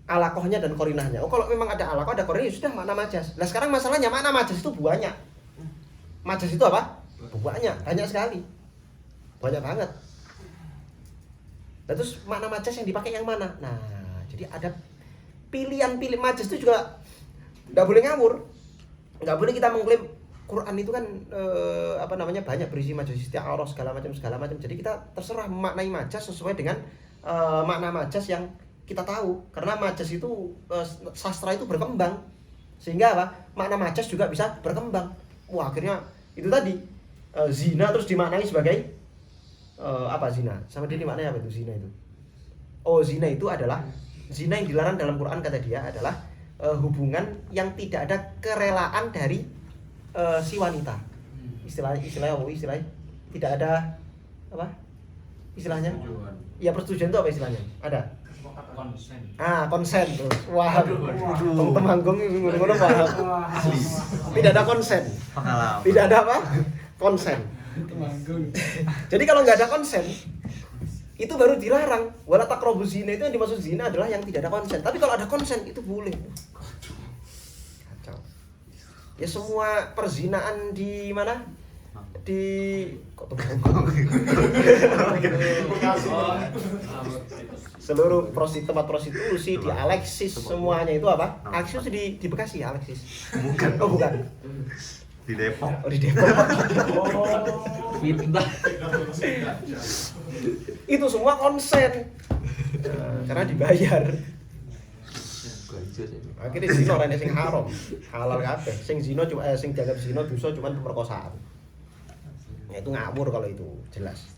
alakohnya dan korinahnya. Oh, kalau memang ada alakoh, ada korinah, sudah makna majas. Nah, sekarang masalahnya makna majas itu banyak. Majas itu apa? Banyak sekali. Banyak banget. Nah, terus makna majas yang dipakai yang mana? Nah, jadi ada pilihan-pilihan majas itu juga nggak boleh ngawur. Nggak boleh kita mengklaim Quran itu kan banyak berisi majas isti'arah segala macam. Jadi kita terserah memaknai majas sesuai dengan makna majas yang kita tahu. Karena majas itu sastra itu berkembang. Sehingga apa? Makna majas juga bisa berkembang. Wah, akhirnya itu tadi zina terus dimaknai sebagai apa zina? Sama dia dimaknai apa itu zina itu? Oh, zina itu adalah zina yang dilarang dalam Quran, kata dia adalah hubungan yang tidak ada kerelaan dari si wanita. Istilahnya tidak ada apa? Istilahnya? Ya, persetujuan itu apa istilahnya? Ada? Konsen. Konsen tuh. Wah, temanggung ngono paham. Tidak ada konsen. Pengalaman. Tidak ada apa? Konsen. Jadi kalau nggak ada konsen, itu baru dilarang. Wala taqrabu zina, itu yang dimaksud zina adalah yang tidak ada konsen. Tapi kalau ada konsen itu boleh. Kacau. Ya semua perzinaan di mana? Di seluruh tempat prostitusi di Alexis semuanya itu apa? Alexis di Bekasi ya, Alexis. Bukan. Oh, bukan. Di Depok. Oh, di Depok. Itu semua konsen. Karena dibayar. Akhirnya zina ora sing haram, halal kabeh. Sing zina cuma sing dianggap zina dosa cuma pemerkosaan. Nah, itu ngawur kalau itu, jelas.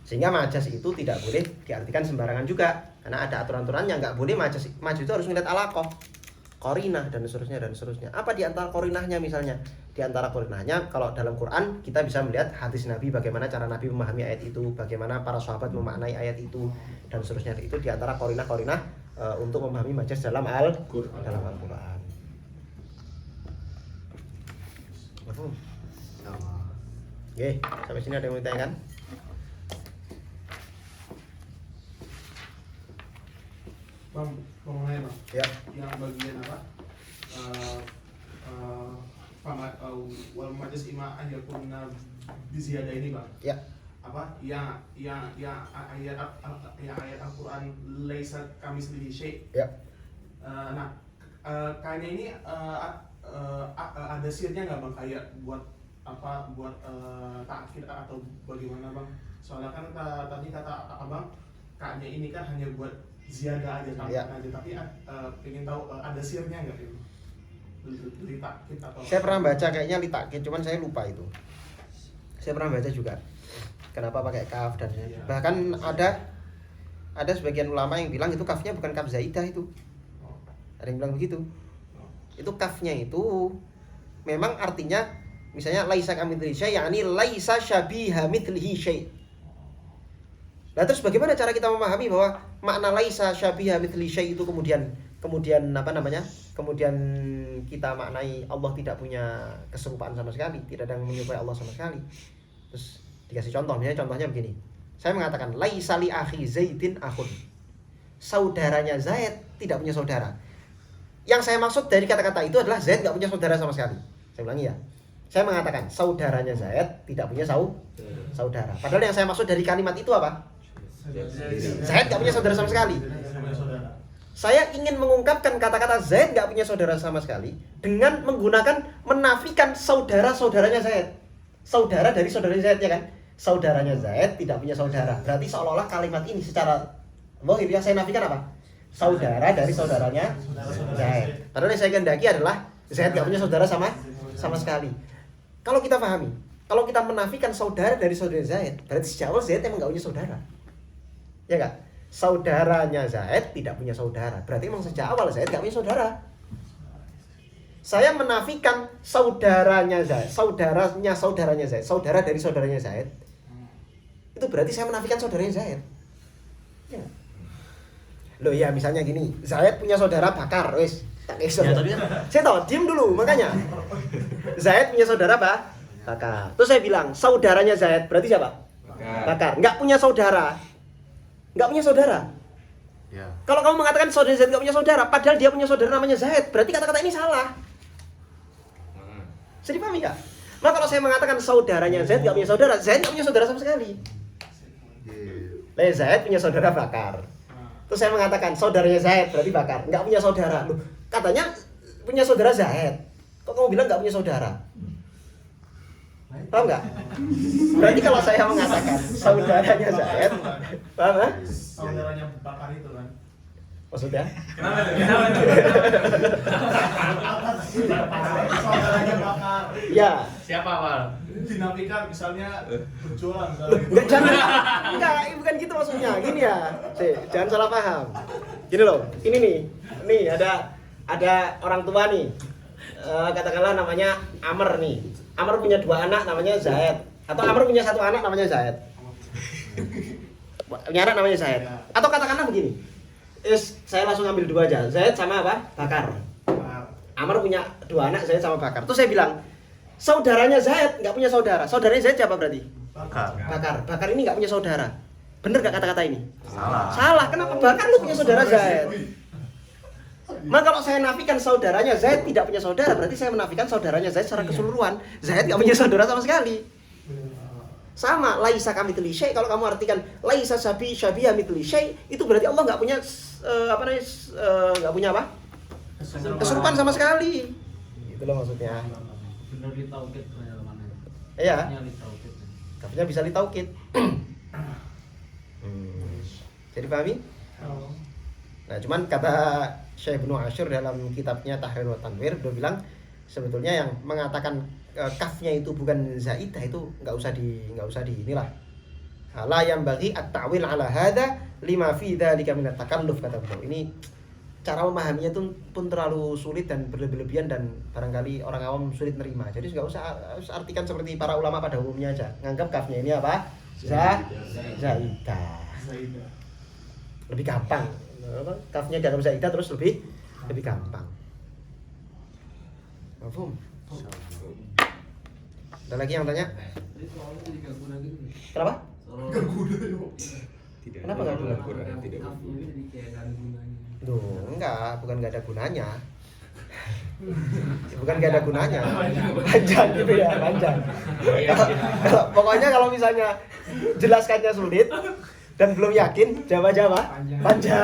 Sehingga majas itu tidak boleh diartikan sembarangan juga, karena ada aturan-aturannya. Nggak boleh majas itu harus ngeliat alakoh. Qarinah dan seterusnya. Apa di antara qarinahnya misalnya? Di antara qarinahnya kalau dalam Quran kita bisa melihat hadis Nabi, bagaimana cara Nabi memahami ayat itu, bagaimana para sahabat memaknai ayat itu dan seterusnya. Itu di antara qarinah-qarinah untuk memahami majas dalam Al-Qur'an. Oke, sampai sini ada yang mau ditanyakan? Bang, ngomongnya bang, Ya. yang bagian apa? Wal majas ima ayakunna biziada ini bang. Ya. Apa? Yang ayat Al-Quran laisa kamislihi syai'. Ya. Kayaknya ini ada sirnya nggak bang, kayak buat apa, buat takkid atau bagaimana bang? Soalnya kan tadi kata abang, kayaknya ini kan hanya buat ziyadah aja, tambahan aja, tapi pengen tahu ada sirnya nggak itu? Li takkid atau? Saya pernah baca kayaknya li takkid, cuman saya lupa itu. Saya pernah baca juga. Kenapa pakai kaf dan bahkan ada sebagian ulama yang bilang itu kafnya bukan kaf zaidah itu. Ada yang bilang begitu. Itu kafnya itu memang artinya misalnya laisa kamitslihi syai', yakni laisa syabiha mitslihi syai'. Nah, terus bagaimana cara kita memahami bahwa makna laisa syabiha mitslihi syai' itu kemudian apa namanya? Kemudian kita maknai Allah tidak punya keserupaan sama sekali, tidak ada yang menyerupai Allah sama sekali. Terus dikasih contoh, misalnya contohnya begini. Saya mengatakan laisa li akhi Zaidin akhun. Saudaranya Zaid tidak punya saudara. Yang saya maksud dari kata-kata itu adalah Zaid nggak punya saudara sama sekali. Saya ulangi ya. Saya mengatakan saudaranya Zaid tidak punya saudara. Padahal yang saya maksud dari kalimat itu apa? Zaid nggak punya saudara sama sekali. Saya ingin mengungkapkan kata-kata Zaid nggak punya saudara sama sekali dengan menggunakan menafikan saudara-saudaranya Zaid. Saudara dari saudaranya Zaid, ya kan? Saudaranya Zaid tidak punya saudara. Berarti seolah-olah kalimat ini secara zahir yang saya nafikan apa? Saudara dari saudaranya Zaid. Padahal yang saya kehendaki adalah Zaid nggak punya saudara sama sekali. Kalau kita pahami, kalau kita menafikan saudara dari saudara Zaid, berarti sejak awal Zaid emang nggak punya saudara. Ya nggak? Saudaranya Zaid tidak punya saudara. Berarti emang sejak awal Zaid nggak punya saudara. Saya menafikan saudaranya Zaid, saudaranya Zaid, saudara dari saudaranya Zaid. Itu berarti saya menafikan saudaranya Zaid. Ya. Loh ya, misalnya gini, Zaid punya saudara Bakar, wis. Ya, saya tahu, diam dulu makanya. Zaid punya saudara apa? Bakar. Terus saya bilang, saudaranya Zaid berarti siapa? Bakar. Nggak punya saudara. Nggak punya saudara. Ya. Kalau kamu mengatakan saudara Zaid nggak punya saudara, padahal dia punya saudara namanya Zaid, berarti kata-kata ini salah. Bisa dipahami nggak? Maka kalau saya mengatakan saudaranya Zaid nggak punya saudara, Zaid nggak punya saudara sama sekali. Zaid punya saudara Bakar. Terus saya mengatakan saudaranya Zaid berarti Bakar, nggak punya saudara. Loh, katanya punya saudara Zaid. Kok kamu bilang nggak punya saudara? Paham nggak? Berarti kalau saya mengatakan saudaranya Zaid, paham nggak? Saudaranya Bakar itu kan. Maksudnya? Kenapa tuh? Saudaranya Bakar. Ya. Siapa awal? Dinafikan misalnya berjualan. Enggak, jangan. Enggak, bukan gitu maksudnya. Gini ya. Jangan salah paham. Gini loh. Ini nih. Nih ada orang tua nih. Katakanlah namanya Amr nih. Amr punya 2 anak namanya Zaid. Atau Amr punya 1 anak namanya Zaid. Punya anak namanya Zaid. Atau katakanlah begini. Saya langsung ambil 2 aja. Zaid sama apa? Bakar. Amr punya 2 anak, Zaid sama Bakar. Terus saya bilang, saudaranya Zaid nggak punya saudara. Saudaranya Zaid siapa berarti? Bakar. Bakar ini nggak punya saudara. Bener nggak kata-kata ini? Salah. Kenapa? Bakar lu punya saudara Zaid. Maka kalau saya nafikan saudaranya Zaid tidak punya saudara, berarti saya menafikan saudaranya Zaid secara keseluruhan. Zaid nggak punya saudara sama sekali. Sama, laisa kamitslihi syai'. Kalau kamu artikan laisa syabiha mitslihi syai', itu berarti Allah nggak punya nggak punya apa? Keserupaan sama sekali. Itu loh maksudnya. Benar di tauhid mana? Iya. Di tauhid. Kafnya bisa ditaukid. Jadi pahami? Nah, cuman kata Syekh Ibnu Asyur dalam kitabnya Tahrir wa Tanwir, dia bilang sebetulnya yang mengatakan kafnya itu bukan zaidah itu nggak usah di inilah. La yang bagi at-ta'wil ala hadza lima fi dzalika min at-takalluf, kata beliau. Ini cara memahaminya itu pun terlalu sulit dan berlebihan dan barangkali orang awam sulit nerima. Jadi nggak usah harus artikan seperti para ulama pada umumnya aja. Nganggap kafnya ini apa? Zaidah. Zaidah. Lebih gampang. Kafnya dalam zaidah terus lebih gampang. Mafhum? Ada lagi yang tanya? Jadi soalnya jadi gak guna gitu. Kenapa? Gak guna ya. Tidak. Kenapa nggak guna? Tidak. Kafnya jadi kayak gak ada gunanya. Tuh, enggak, bukan nggak ada gunanya. Bukan nggak ada gunanya. Panjang gitu ya, panjang. Pokoknya kalau misalnya jelaskannya sulit dan belum yakin, jawab panjang.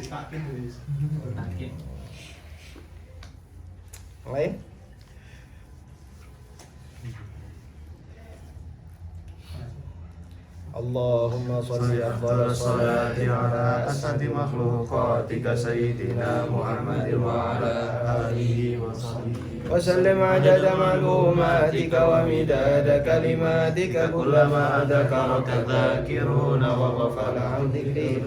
Ditakin guys. Takin. Lain? Allahumma sholli afdal salati ala as'adi makhluqatika sayyidina Muhammadin wa ala alihi wa sahbihi wa sallim adada ma'lumatika wa midada kalimatika kullama dhakaraka dhakiruna wa ghafala an dhikri